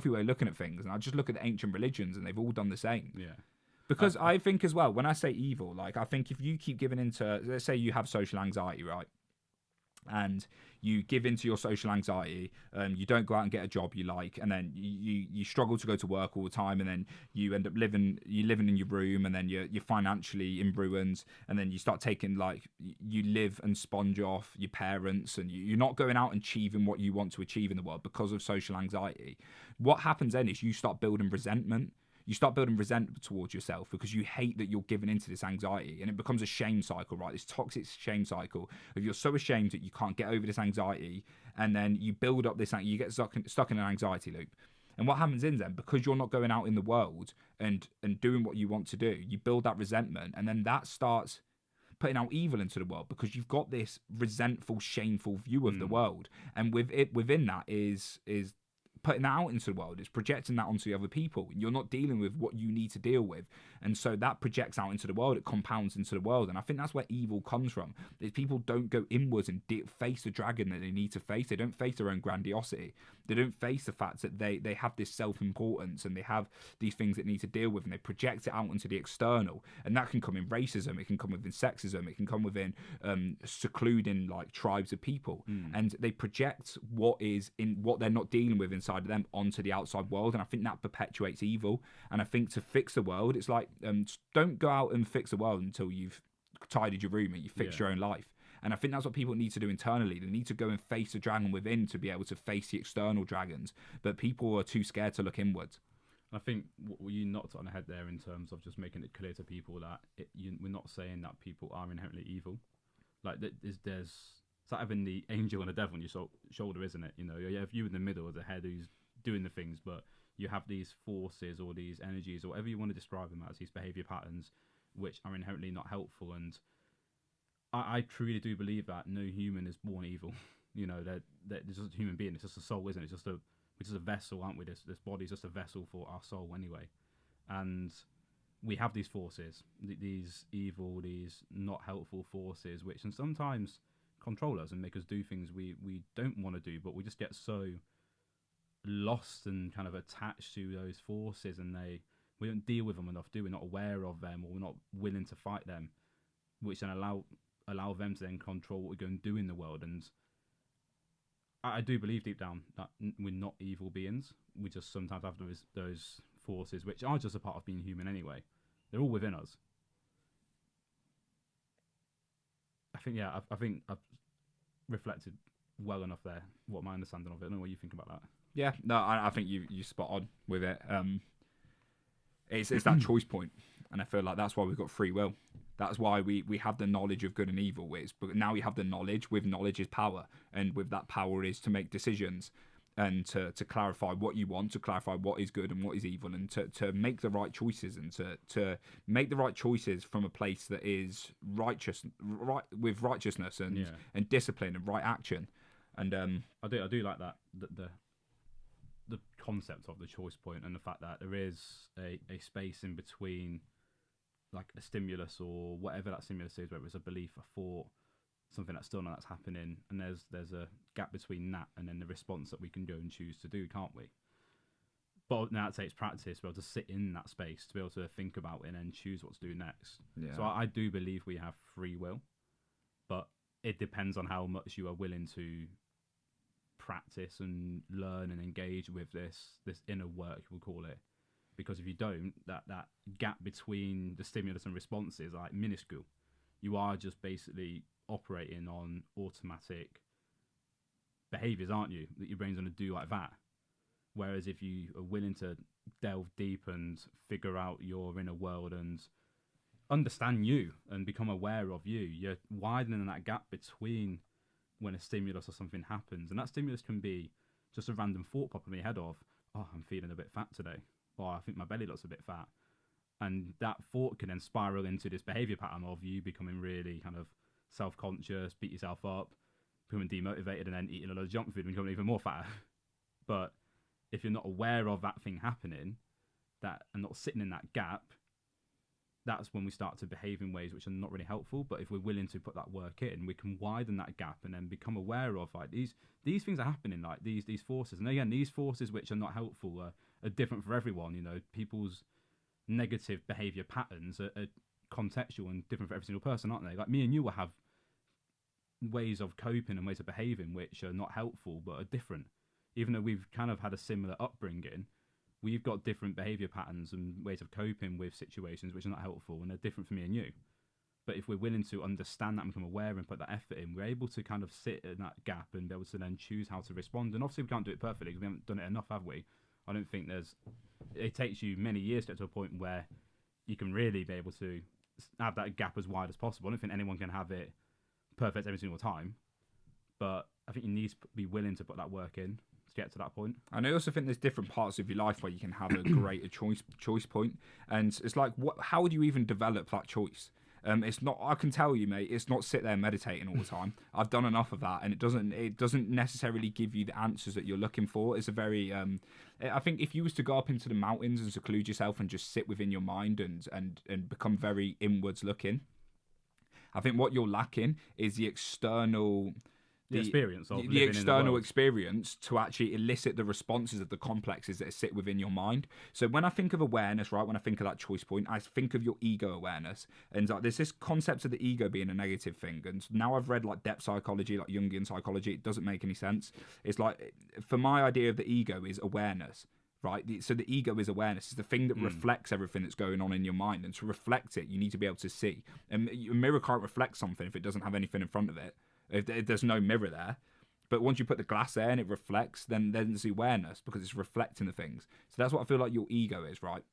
way of looking at things. And I just look at the ancient religions, and they've all done the same. Yeah. Because I think as well, when I say evil, like, I think if you keep giving into, let's say you have social anxiety, right? And you give into your social anxiety, you don't go out and get a job you like, and then you struggle to go to work all the time, and then you end up living in your room, and then you're financially in ruins, and then you start taking, like, you live and sponge off your parents, and you're not going out and achieving what you want to achieve in the world because of social anxiety. What happens then is you start building resentment. You start building resentment towards yourself because you hate that you're giving into this anxiety, and it becomes a shame cycle, right? This toxic shame cycle of you're so ashamed that you can't get over this anxiety, and then you build up this, you get stuck in an anxiety loop. And what happens in then, because you're not going out in the world and doing what you want to do, you build that resentment, and then that starts putting out evil into the world because you've got this resentful, shameful view of the world, and within that is putting that out into the world. It's projecting that onto the other people. You're not dealing with what you need to deal with, and so that projects out into the world. It compounds into the world, and I think that's where evil comes from. Is people don't go inwards and face the dragon that they need to face. They don't face their own grandiosity. They don't face the fact that they have this self-importance and they have these things that need to deal with, and they project it out into the external. And that can come in racism, it can come within sexism, it can come within secluding like tribes of people, and they project what they're not dealing with inside of them onto the outside world. And I think that perpetuates evil. And I think to fix the world, it's like don't go out and fix the world until you've tidied your room and you fix your own life. And I think that's what people need to do internally. They need to go and face the dragon within to be able to face the external dragons. But people are too scared to look inwards. I think what you knocked on the head there in terms of just making it clear to people that we're not saying that people are inherently evil. Like there's it's like having the angel and the devil on your shoulder, isn't it? You know, you have you in the middle of the head who's doing the things, but you have these forces or these energies or whatever you want to describe them as, these behavior patterns, which are inherently not helpful. And I truly do believe that no human is born evil. You know, that it's just a human being. It's just a soul, isn't it? We're just a vessel, aren't we? This body's just a vessel for our soul anyway. And we have these forces, these evil, these not helpful forces, which and sometimes control us and make us do things we don't want to do, but we just get so lost and kind of attached to those forces, and we don't deal with them enough, do we? We're not aware of them, or we're not willing to fight them, which then allow them to then control what we go and do in the world. And I do believe deep down that we're not evil beings. We just sometimes have those forces, which are just a part of being human anyway. They're all within us. I think I've reflected well enough there what my understanding of it. I don't know what you think about that. Yeah, no, I think you spot on with it. It's that choice point, and I feel like that's why we've got free will. That's why we have the knowledge of good and evil. But now we have the knowledge. With knowledge is power, and with that power is to make decisions and to clarify what you want, to clarify what is good and what is evil, and to make the right choices, and to make the right choices from a place that is righteous, with righteousness and discipline and right action. And I do like that the concept of the choice point, and the fact that there is a space in between, like a stimulus or whatever that stimulus is, whether it's a belief, a thought, something that's still not that's happening, and there's a gap between that and then the response that we can go and choose to do, can't we? But now it takes practice to be able to sit in that space, to be able to think about it and then choose what to do next. Yeah. So I do believe we have free will, but it depends on how much you are willing to practice and learn and engage with this inner work, we'll call it. Because if you don't, that gap between the stimulus and response is like minuscule. You are just basically operating on automatic behaviors, aren't you? That your brain's going to do like that. Whereas if you are willing to delve deep and figure out your inner world and understand you and become aware of you, you're widening that gap between when a stimulus or something happens. And that stimulus can be just a random thought popping in your head of, oh, I'm feeling a bit fat today. Or I think my belly looks a bit fat. And that thought can then spiral into this behavior pattern of you becoming really kind of self-conscious, beat yourself up, becoming demotivated, and then eating a lot of junk food and becoming even more fatter. But if you're not aware of that thing happening, and not sitting in that gap, that's when we start to behave in ways which are not really helpful. But if we're willing to put that work in, we can widen that gap and then become aware of like these things are happening, like these forces. And again, these forces which are not helpful are different for everyone. You know, people's negative behavior patterns are contextual and different for every single person, aren't they? Like me and you will have ways of coping and ways of behaving which are not helpful but are different. Even though we've kind of had a similar upbringing, we've got different behavior patterns and ways of coping with situations which are not helpful, and they're different for me and you. But if we're willing to understand that and become aware and put that effort in, we're able to kind of sit in that gap and be able to then choose how to respond. And obviously we can't do it perfectly because we haven't done it enough, have we? I don't think it takes you many years to get to a point where you can really be able to have that gap as wide as possible. I don't think anyone can have it perfect every single time, but I think you need to be willing to put that work in. get to that point. And I also think there's different parts of your life where you can have a greater choice point, and it's like, how do you even develop that choice? It's not. I can tell you, mate. It's not sit there meditating all the time. I've done enough of that, and it doesn't necessarily give you the answers that you're looking for. It's a very. I think if you was to go up into the mountains and seclude yourself and just sit within your mind and become very inwards looking, I think what you're lacking is the external. The experience of the external world. experience to actually elicit the responses of the complexes that sit within your mind. So when I think of awareness, right, when I think of that choice point, I think of your ego awareness, and like there's this concept of the ego being a negative thing. And now I've read like depth psychology, like Jungian psychology. It doesn't make any sense. It's like, for my idea of the ego is awareness. Right, so the ego is awareness. It's the thing that reflects everything that's going on in your mind, and to reflect it, you need to be able to see. And a mirror can't reflect something if it doesn't have anything in front of it. If there's no mirror there. But once you put the glass there and it reflects, then there's awareness, because it's reflecting the things. So that's what I feel like your ego is, right?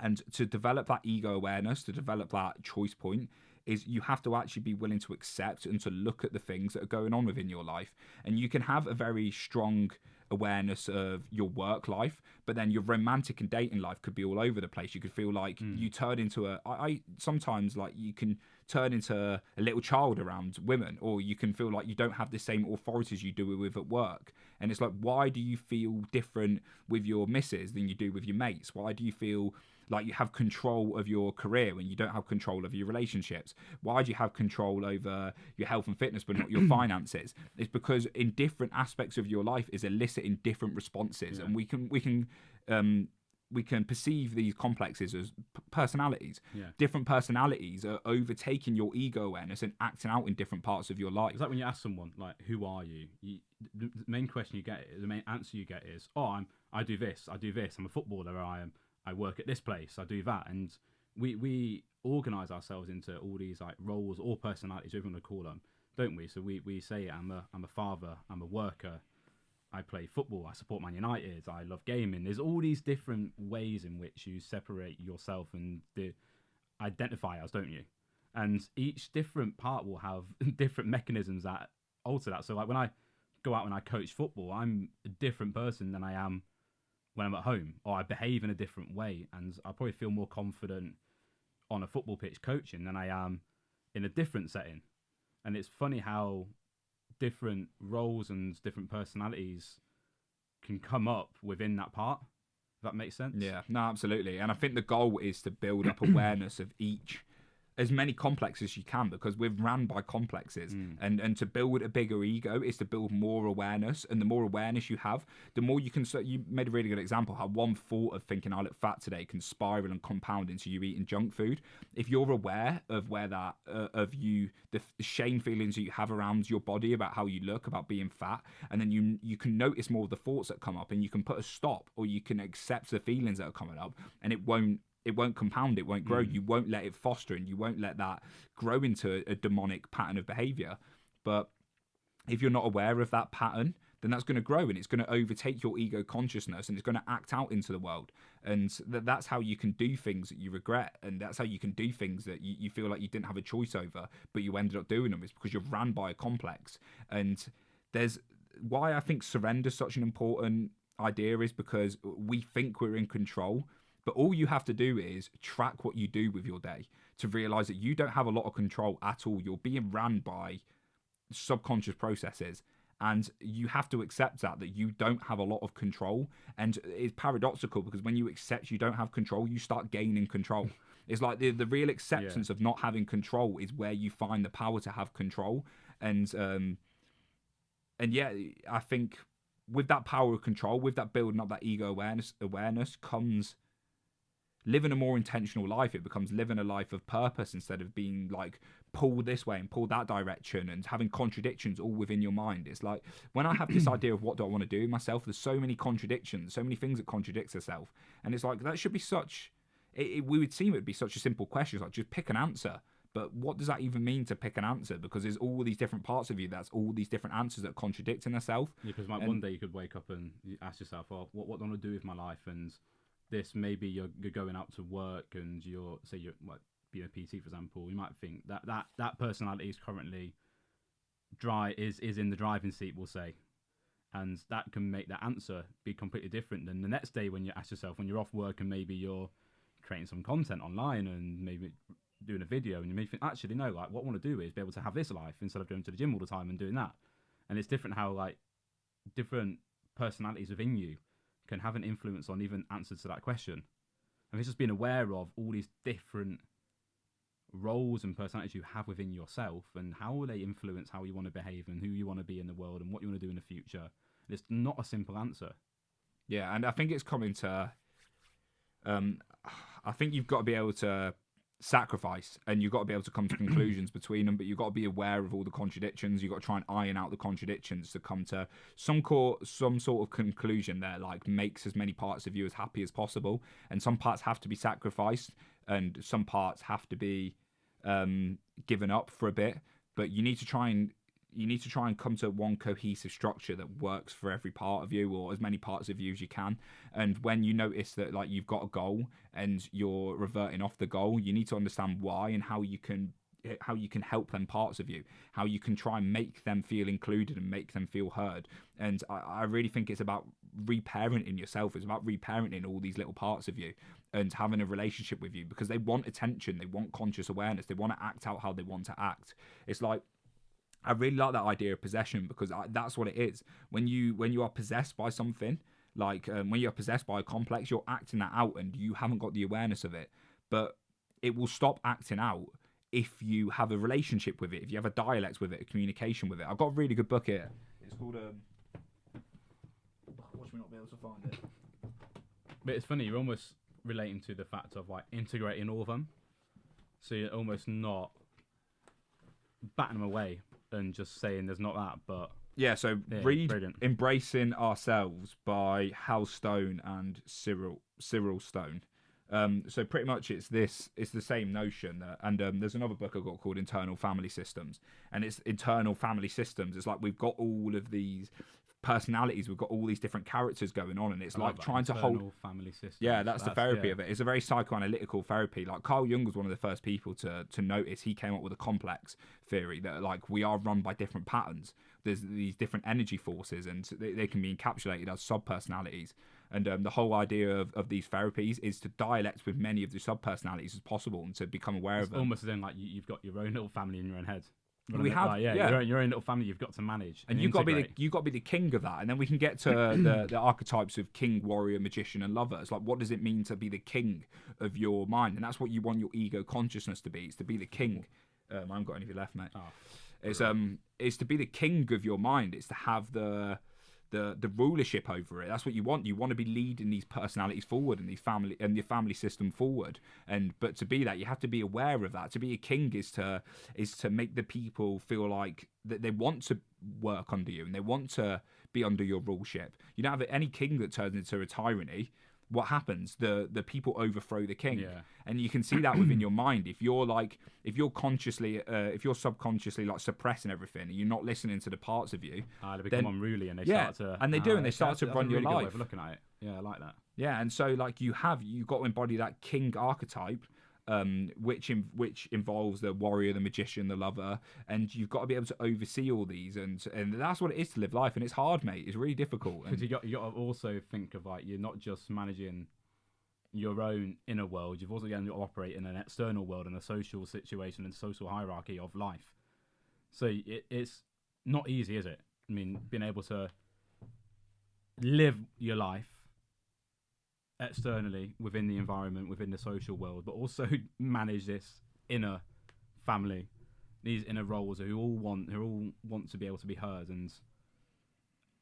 And to develop that ego awareness, to develop that choice point, is you have to actually be willing to accept and to look at the things that are going on within your life. And you can have a very strong awareness of your work life, but then your romantic and dating life could be all over the place. You could feel like you turn into I sometimes, like, you can turn into a little child around women, or you can feel like you don't have the same authority as you do with at work. And it's like, why do you feel different with your missus than you do with your mates? Why do you feel like you have control of your career when you don't have control of your relationships? Why do you have control over your health and fitness but not your finances? It's because in different aspects of your life is eliciting different responses, and we can perceive these complexes as personalities. Different personalities are overtaking your ego awareness and acting out in different parts of your life. It's like when you ask someone, like, who are you? The main question you get, the main answer you get is, oh, I do this, I'm a footballer, I work at this place, I do that. And we organise ourselves into all these like roles or personalities, whatever you want to call them, don't we? So we say, I'm a father, I'm a worker, I play football, I support Man United, I love gaming. There's all these different ways in which you separate yourself and identify as, don't you? And each different part will have different mechanisms that alter that. So like when I go out and I coach football, I'm a different person than I am when I'm at home, or I behave in a different way, and I probably feel more confident on a football pitch coaching than I am in a different setting. And it's funny how different roles and different personalities can come up within that part. If that makes sense? Yeah, no, absolutely. And I think the goal is to build up awareness of as many complexes as you can, because we're ran by complexes, and to build a bigger ego is to build more awareness, and the more awareness you have, the more you can. So you made a really good example how one thought of thinking I look fat today can spiral and compound into you eating junk food. If you're aware of where that the shame feelings that you have around your body about how you look, about being fat, and then you can notice more of the thoughts that come up, and you can put a stop, or you can accept the feelings that are coming up, and it won't compound, it won't grow. You won't let it foster, and you won't let that grow into a demonic pattern of behavior. But if you're not aware of that pattern, then that's going to grow, and it's going to overtake your ego consciousness, and it's going to act out into the world. And that's how you can do things that you regret, and that's how you can do things that you feel like you didn't have a choice over, but you ended up doing them. It's because you're ran by a complex. And there's why I think surrender is such an important idea, is because we think we're in control. But all you have to do is track what you do with your day to realize that you don't have a lot of control at all. You're being ran by subconscious processes, and you have to accept that you don't have a lot of control. And it's paradoxical, because when you accept you don't have control, you start gaining control. It's like the real acceptance of not having control is where you find the power to have control. And yeah, I think with that power of control, with that building up that ego awareness comes living a more intentional life. It becomes living a life of purpose, instead of being like pulled this way and pulled that direction and having contradictions all within your mind. It's like when I have this idea of what do I want to do myself, there's so many contradictions, so many things that contradict itself. And it's like, that should be such, we would seem it would be such a simple question. It's like, just pick an answer. But what does that even mean, to pick an answer? Because there's all these different parts of you, that's all these different answers that are contradicting themselves. Yeah, because one day you could wake up and you ask yourself, oh, what do I want to do with my life? And this, maybe you're going out to work, and you're like being a PT, for example, you might think that personality is currently is in the driving seat, we'll say, And that can make that answer be completely different than the next day when you ask yourself, when you're off work and maybe you're creating some content online and maybe doing a video, and you may think, actually, no, like what I want to do is be able to have this life instead of going to the gym all the time and doing that. And it's different how like different personalities within you can have an influence on even answers to that question. And it's just being aware of all these different roles and personalities you have within yourself and how they influence how you want to behave and who you want to be in the world and what you want to do in the future. It's not a simple answer. Yeah, and I think it's coming to... I think you've got to be able to sacrifice, and you've got to be able to come to conclusions between them, but you've got to be aware of all the contradictions. You've got to try and iron out the contradictions to come to some sort of conclusion that like makes as many parts of you as happy as possible. And some parts have to be sacrificed, and some parts have to be given up for a bit. But you need to try and come to one cohesive structure that works for every part of you, or as many parts of you as you can. And when you notice that like you've got a goal and you're reverting off the goal, you need to understand why and how you can help them parts of you, how you can try and make them feel included and make them feel heard. And I really think it's about reparenting yourself. It's about reparenting all these little parts of you and having a relationship with you, because they want attention, they want conscious awareness, they want to act out how they want to act. It's like, I really like that idea of possession, because that's what it is. When you are possessed by something, like when you're possessed by a complex, you're acting that out and you haven't got the awareness of it. But it will stop acting out if you have a relationship with it, if you have a dialect with it, a communication with it. I've got a really good book here. It's called... watch me not be able to find it. But it's funny, you're almost relating to the fact of like integrating all of them. So you're almost not batting them away and just saying there's not that, but... Yeah, so read brilliant. Embracing Ourselves by Hal Stone and Cyril Stone. So pretty much it's the same notion. And there's another book I've got called Internal Family Systems. And it's internal family systems. It's like we've got all of these personalities, we've got all these different characters going on, and it's like trying to hold family systems. Yeah, that's the therapy of it. It's a very psychoanalytical therapy. Like Carl Jung was one of the first people to notice. He came up with a complex theory that like we are run by different patterns. There's these different energy forces, and they can be encapsulated as sub-personalities. And the whole idea of these therapies is to dialect with many of the sub-personalities as possible and to become aware of them. Almost as in like you've got your own little family in your own head. We have, like, yeah. Your own little family you've got to manage, and you've got to be the king of that. And then we can get to the archetypes of king, warrior, magician, and lover. It's like, what does it mean to be the king of your mind? And that's what you want your ego consciousness to be. It's to be the king. I haven't got any of you left, mate. It's to be the king of your mind. It's to have the rulership over it. That's what you want. You want to be leading these personalities forward and your family system forward. But to be that, you have to be aware of that. To be a king is to make the people feel like that they want to work under you and they want to be under your ruleship. You don't have any king that turns into a tyranny. What happens? The people overthrow the king, and you can see that within your mind. If you're subconsciously like suppressing everything, and you're not listening to the parts of you, they become unruly, and they start to they start to run your life. Way of looking at it. Yeah, I like that. Yeah, and so like you've got to embody that king archetype, which involves the warrior, the magician, the lover, and you've got to be able to oversee all these, and that's what it is to live life, and it's hard, mate. It's really difficult. Because you got to also think of like you're not just managing your own inner world, you've also got to operate in an external world and a social situation and social hierarchy of life. So it's not easy, is it? I mean, being able to live your life externally within the environment, within the social world, but also manage this inner family, these inner roles who all want to be able to be heard. And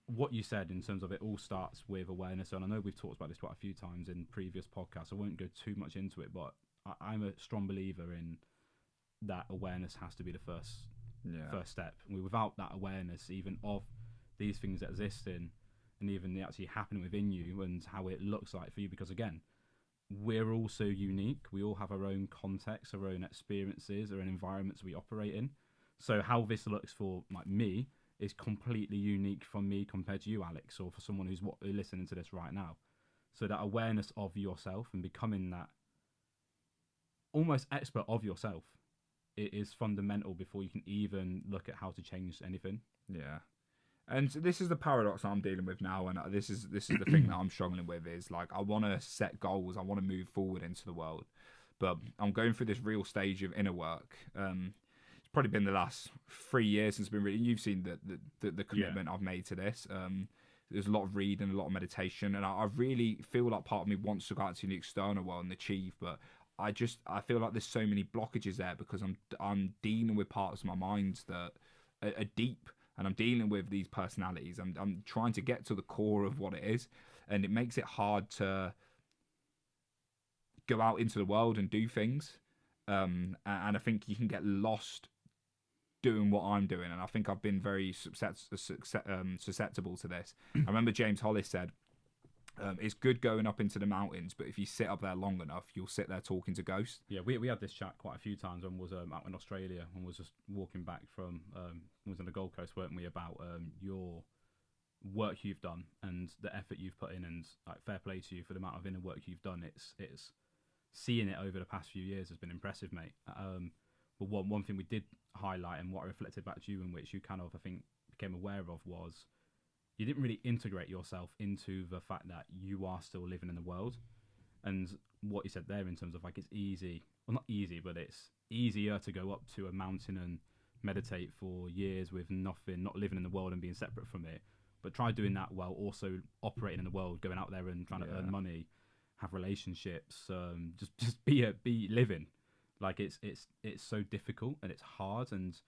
what you said in terms of it all starts with awareness, and I know we've talked about this quite a few times in previous podcasts. I won't go too much into it, but I'm a strong believer in that awareness has to be the first step. Without that awareness, even of these things existing, and even the actually happening within you and how it looks like for you, because again, we're all so unique. We all have our own context, our own experiences, our own environments we operate in. So how this looks for like me is completely unique from me compared to you, Alex, or for someone who's listening to this right now. So that awareness of yourself and becoming that almost expert of yourself, it is fundamental before you can even look at how to change anything. Yeah. And this is the paradox I'm dealing with now, and this is the thing that I'm struggling with is like I want to set goals, I want to move forward into the world, but I'm going through this real stage of inner work. It's probably been the last 3 years since I've been reading. You've seen the commitment I've made to this. There's a lot of reading, a lot of meditation, and I really feel like part of me wants to go out to the external world and achieve, but I feel like there's so many blockages there because I'm dealing with parts of my mind that are deep. And I'm dealing with these personalities. I'm trying to get to the core of what it is, and it makes it hard to go out into the world and do things. And I think you can get lost doing what I'm doing, and I think I've been very susceptible to this. I remember James Hollis said, it's good going up into the mountains, but if you sit up there long enough, you'll sit there talking to ghosts. Yeah, we had this chat quite a few times when was out in Australia and was just walking back from was on the Gold Coast, weren't we, about your work you've done and the effort you've put in, and like fair play to you for the amount of inner work you've done. It's seeing it over the past few years has been impressive, mate. But one thing we did highlight and what I reflected back to you, and which you kind of I think became aware of, was you didn't really integrate yourself into the fact that you are still living in the world. And what you said there in terms of like it's easy, well not easy, but it's easier to go up to a mountain and meditate for years with nothing, not living in the world and being separate from it. But try doing that while also operating in the world, going out there and trying to earn money, have relationships, just be living. Like it's so difficult and it's hard, and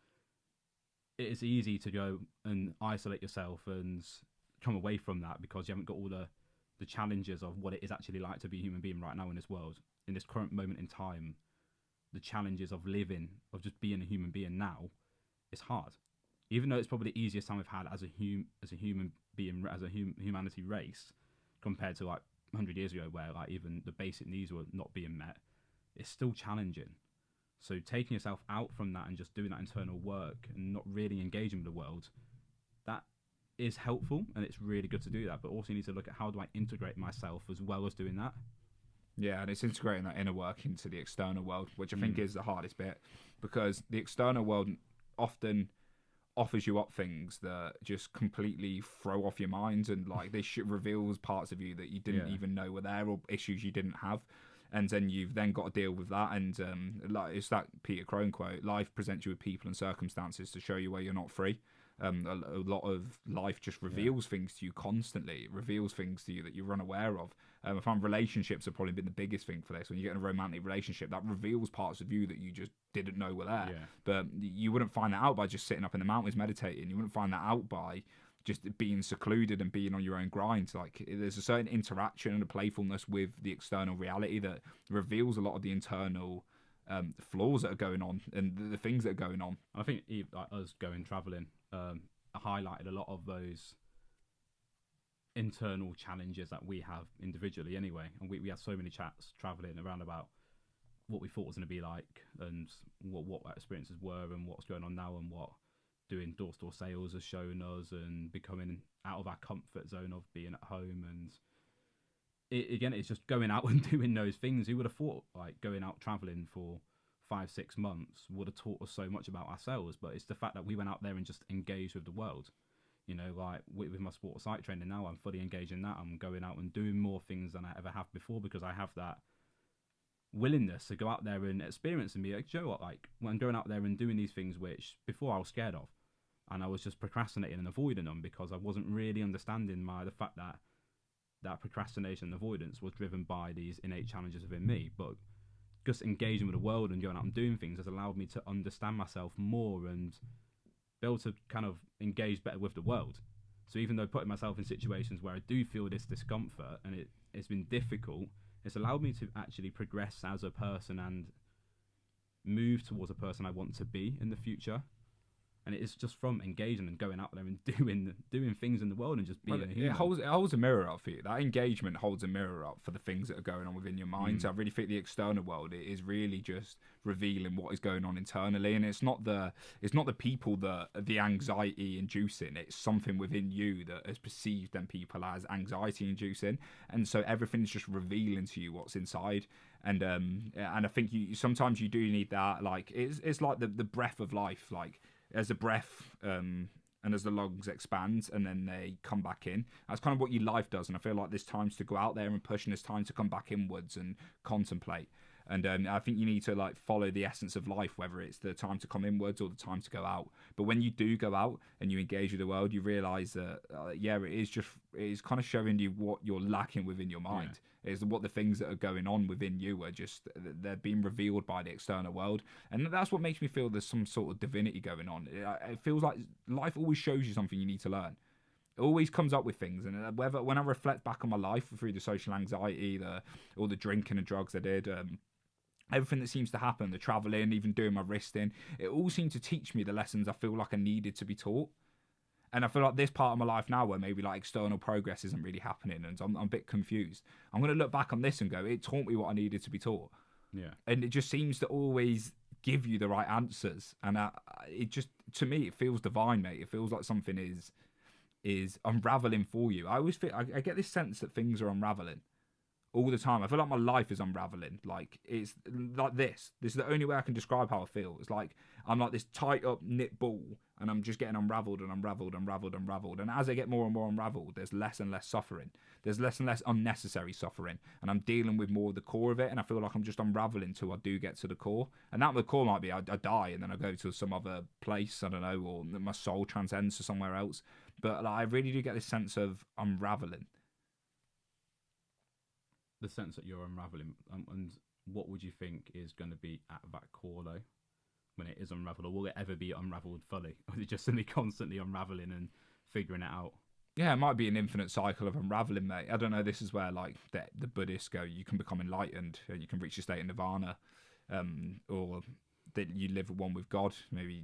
it's easy to go and isolate yourself and come away from that because you haven't got all the challenges of what it is actually like to be a human being right now in this world, in this current moment in time. The challenges of living, of just being a human being now, is hard. Even though it's probably the easiest time we've had as a human being, as a humanity race, compared to like 100 years ago, where like even the basic needs were not being met, it's still challenging. So taking yourself out from that and just doing that internal work and not really engaging with the world, that is helpful, and it's really good to do that. But also you need to look at how do I integrate myself as well as doing that. Yeah, and it's integrating that inner work into the external world, which I think is the hardest bit, because the external world often offers you up things that just completely throw off your mind, and like this shit reveals parts of you that you didn't even know were there, or issues you didn't have. And then you've then got to deal with that. And like it's that Peter Crone quote: "Life presents you with people and circumstances to show you where you're not free." A lot of life just reveals things to you constantly. It reveals things to you that you're unaware of. I find relationships have probably been the biggest thing for this. When you get in a romantic relationship, that reveals parts of you that you just didn't know were there. Yeah. But you wouldn't find that out by just sitting up in the mountains meditating. You wouldn't find that out by just being secluded and being on your own grind. Like there's a certain interaction and a playfulness with the external reality that reveals a lot of the internal flaws that are going on and the things that are going on. I think like us going travelling highlighted a lot of those internal challenges that we have individually anyway. And we had so many chats travelling around about what we thought was going to be like and what our experiences were and what's going on now and what doing door-to-door sales has shown us, and becoming out of our comfort zone of being at home. And again, it's just going out and doing those things. Who would have thought like going out traveling for 5-6 months would have taught us so much about ourselves? But it's the fact that we went out there and just engaged with the world. You know, like with my sport site training now, I'm fully engaged in that. I'm going out and doing more things than I ever have before because I have that willingness to go out there and experience and be like, Joe, like when I'm going out there and doing these things which before I was scared of, and I was just procrastinating and avoiding them because I wasn't really understanding the fact that procrastination and avoidance was driven by these innate challenges within me. But just engaging with the world and going out and doing things has allowed me to understand myself more and be able to kind of engage better with the world. So even though putting myself in situations where I do feel this discomfort and it's been difficult, it's allowed me to actually progress as a person and move towards a person I want to be in the future. And it is just from engaging and going out there and doing things in the world and just being a human. It holds a mirror up for you. That engagement holds a mirror up for the things that are going on within your mind. So I really think the external world is really just revealing what is going on internally, and it's not the people that are the anxiety inducing. It's something within you that is perceived then people as anxiety inducing, and so everything's just revealing to you what's inside. And I think sometimes you do need that. Like it's like the breath of life. Like as a breath and as the lungs expand and then they come back in. That's kind of what your life does. And I feel like there's times to go out there and push, and there's time to come back inwards and contemplate. And I think you need to like follow the essence of life, whether it's the time to come inwards or the time to go out. But when you do go out and you engage with the world, you realise that it is kind of showing you what you're lacking within your mind. Yeah. Is what the things that are going on within you are just, they're being revealed by the external world, and that's what makes me feel there's some sort of divinity going on. It feels like life always shows you something you need to learn. It always comes up with things, and when I reflect back on my life through the social anxiety, all the drinking and drugs I did. Everything that seems to happen, the travelling, even doing my wristing, it all seemed to teach me the lessons I feel like I needed to be taught. And I feel like this part of my life now, where maybe like external progress isn't really happening, and I'm a bit confused, I'm going to look back on this and go, it taught me what I needed to be taught. Yeah. And it just seems to always give you the right answers. And it just, to me, it feels divine, mate. It feels like something is unraveling for you. I always feel, I get this sense that things are unraveling all the time. I feel like my life is unraveling. Like, it's like this. This is the only way I can describe how I feel. It's like I'm like this tight up knit ball, and I'm just getting unraveled and unraveled, unraveled, unraveled. And as I get more and more unraveled, there's less and less suffering. There's less and less unnecessary suffering, and I'm dealing with more of the core of it. And I feel like I'm just unraveling till I do get to the core. And that the core might be I die and then I go to some other place, I don't know, or my soul transcends to somewhere else. But like, I really do get this sense of unraveling. The sense that you're unraveling, and what would you think is going to be at that core though, when it is unraveled, or will it ever be unraveled fully, or is it just simply constantly unraveling and figuring it out? Yeah, it might be an infinite cycle of unraveling, mate. I don't know. This is where like the Buddhists go, you can become enlightened, you can reach a state of nirvana, or that you live one with God. Maybe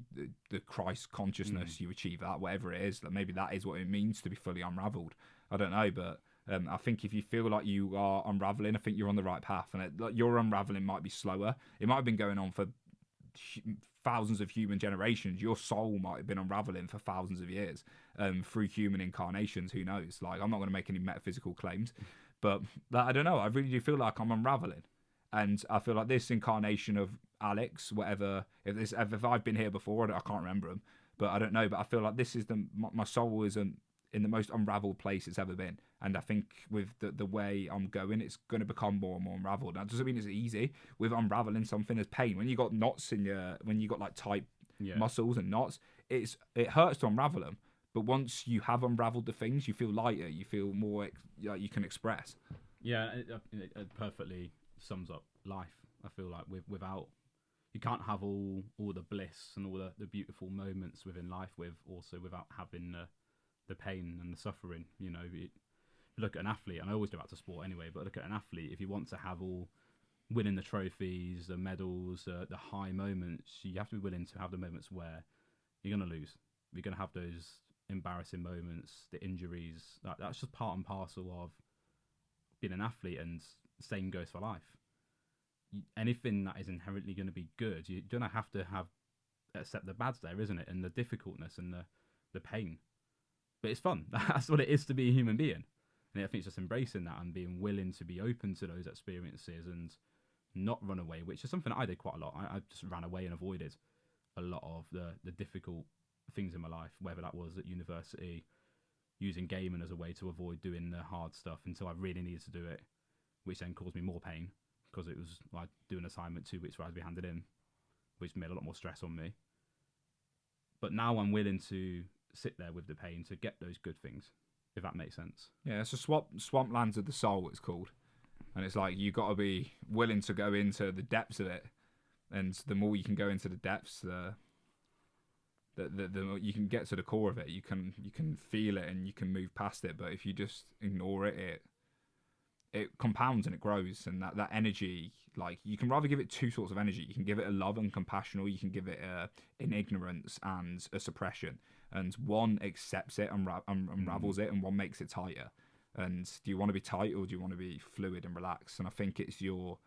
the Christ consciousness, you achieve that, whatever it is. Like maybe that is what it means to be fully unraveled. I don't know, but. I think if you feel like you are unraveling, I think you're on the right path. And your unraveling might be slower. It might have been going on for thousands of human generations. Your soul might have been unraveling for thousands of years through human incarnations. Who knows? Like, I'm not going to make any metaphysical claims, but I don't know. I really do feel like I'm unraveling. And I feel like this incarnation of Alex, whatever, if I've been here before, I can't remember him, but I don't know. But I feel like this is my soul isn't in the most unraveled place it's ever been. And I think with the way I'm going, it's going to become more and more unraveled. That doesn't mean it's easy. With unraveling something, there's pain. When you got knots when you got like tight muscles and knots, it hurts to unravel them. But once you have unraveled the things, you feel lighter. You feel more like you can express. Yeah, it perfectly sums up life. I feel like without, you can't have all the bliss and all the beautiful moments within life without having the pain and the suffering. You know, look at an athlete, and I always go back to sport anyway, but look at an athlete. If you want to have all winning the trophies, the medals, the high moments, you have to be willing to have the moments where you're going to lose. You're going to have those embarrassing moments, the injuries. That's just part and parcel of being an athlete, and same goes for life. Anything that is inherently going to be good, you're going to have accept the bads there, isn't it? And the difficultness and the pain. But it's fun. That's what it is to be a human being. And I think it's just embracing that and being willing to be open to those experiences and not run away, which is something I did quite a lot. I just ran away and avoided a lot of the difficult things in my life, whether that was at university, using gaming as a way to avoid doing the hard stuff until I really needed to do it, which then caused me more pain because it was like doing an assignment 2 weeks where I'd be handed in, which made a lot more stress on me. But now I'm willing to sit there with the pain to get those good things, if that makes sense. Yeah, it's a swamplands of the soul, it's called. And it's like you got to be willing to go into the depths of it. And the more you can go into the depths, the more you can get to the core of it. You can feel it and you can move past it. But if you just ignore it, it compounds and it grows. And that energy, like, you can rather give it two sorts of energy. You can give it a love and compassion, or you can give it an ignorance and a suppression. And one accepts it and unravels it, and one makes it tighter. And do you want to be tight, or do you want to be fluid and relaxed? And I think it's your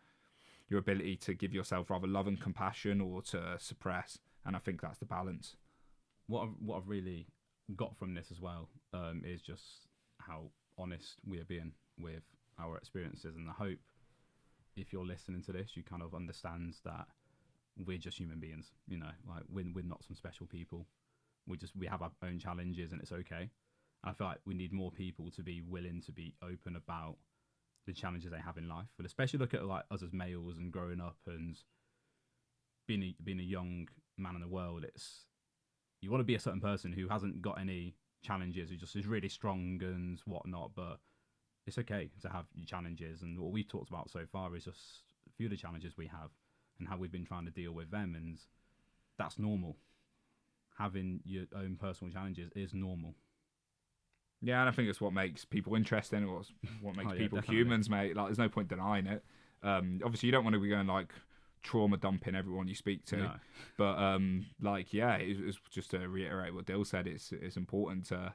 ability to give yourself rather love and compassion, or to suppress. And I think that's the balance. What I've really got from this as well is just how honest we are being with our experiences. And I hope if you're listening to this, you kind of understand that we're just human beings. You know, like we're not some special people. we have our own challenges, and it's okay. I feel like we need more people to be willing to be open about the challenges they have in life, but especially look at like us as males and growing up and being a young man in the world. It's you want to be a certain person who hasn't got any challenges, who just is really strong and whatnot, but it's okay to have challenges. And what we've talked about so far is just a few of the challenges we have and how we've been trying to deal with them, and that's normal. Having your own personal challenges is normal. Yeah, and I think it's what makes people interesting, or what makes people definitely. humans, mate. Like, there's no point denying it. Obviously, you don't want to be going like trauma dumping everyone you speak to, No. but like, yeah, it's just to reiterate what Dill said. It's important to,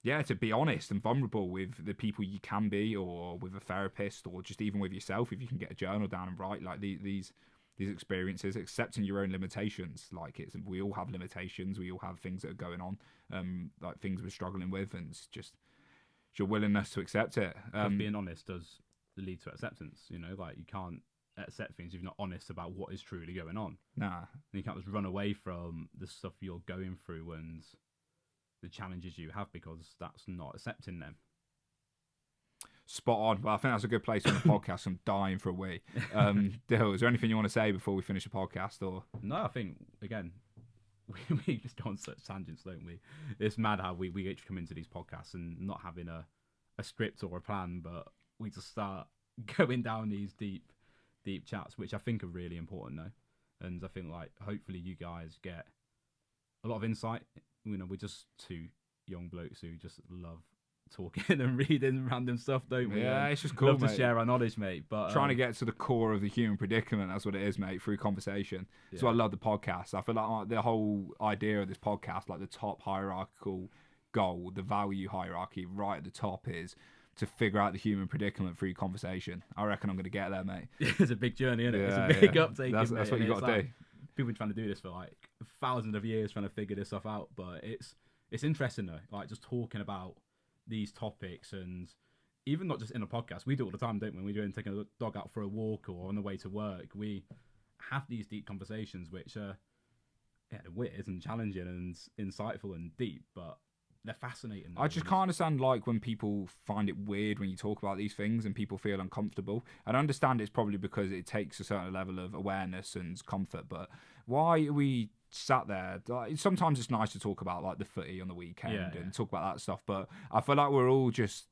yeah, to be honest and vulnerable with the people you can be, or with a therapist, or just even with yourself. If you can get a journal down and write like these experiences, accepting your own limitations. Like, we all have limitations. We all have things that are going on, like things we're struggling with, and it's just your willingness to accept it. Being honest does lead to acceptance. You know, like you can't accept things if you're not honest about what is truly going on. Nah. And you can't just run away from the stuff you're going through and the challenges you have, because that's not accepting them. Spot on. Well, I think that's a good place on the podcast. I'm dying for a wee. Dill, is there anything you want to say before we finish the podcast? Or No, I think, again, we just go on such tangents, don't we? It's mad how we each come into these podcasts and not having a script or a plan, but we just start going down these deep chats, which I think are really important, though. And I think, like, hopefully you guys get a lot of insight. You know, we're just two young blokes who just love talking and reading random stuff, don't we? Yeah, it's just cool, love mate. to share our knowledge, mate. But trying to get to the core of the human predicament, that's what it is, mate, through conversation. That's why I love the podcast. I feel like the whole idea of this podcast, like the top hierarchical goal, the value hierarchy right at the top, is to figure out the human predicament through conversation. I reckon I'm going to get there, mate. It's a big journey, isn't it? Yeah, it's a big uptake. That's what you got to do. People have been trying to do this for like thousands of years, trying to figure this stuff out. But it's interesting though, like just talking about these topics, and even not just in a podcast. We do it all the time, don't we? When we're taking a dog out for a walk or on the way to work, we have these deep conversations, which are weird and challenging and insightful and deep, but they're fascinating. I just can't understand, like, when people find it weird when you talk about these things and people feel uncomfortable. And I understand it's probably because it takes a certain level of awareness and comfort, but why are we sat there? Like, sometimes it's nice to talk about, like, the footy on the weekend and talk about that stuff, but I feel like we're all just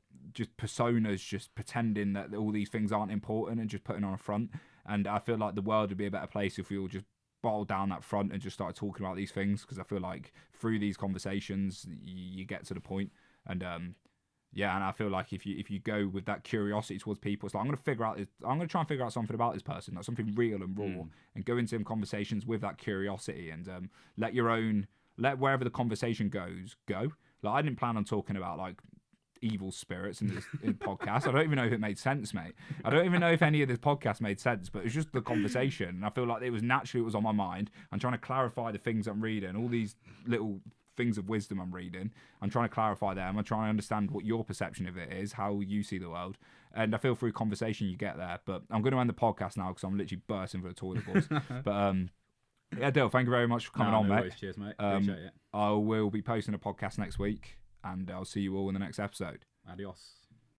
personas, just pretending that all these things aren't important and just putting on a front. And I feel like the world would be a better place if we all just bottled down that front and just started talking about these things, because I feel like through these conversations you get to the point. And and I feel like if you go with that curiosity towards people, it's like, I'm going to try and figure out something about this person, like something real and raw, and go into them conversations with that curiosity, and let wherever the conversation goes go. Like, I didn't plan on talking about like evil spirits in this podcast. I don't even know if it made sense, mate. I don't even know if any of this podcast made sense, but it's just the conversation. And I feel like it was on my mind. I'm trying to clarify the things I'm reading, all these little things of wisdom I'm reading. I'm trying to clarify them. I'm trying to understand what your perception of it is, how you see the world. And I feel through conversation you get there. But I'm going to end the podcast now because I'm literally bursting for the toilet balls. But yeah, Dill, thank you very much for coming on, mate. Worries. Cheers, mate. Appreciate it. I will be posting a podcast next week, and I'll see you all in the next episode. Adios.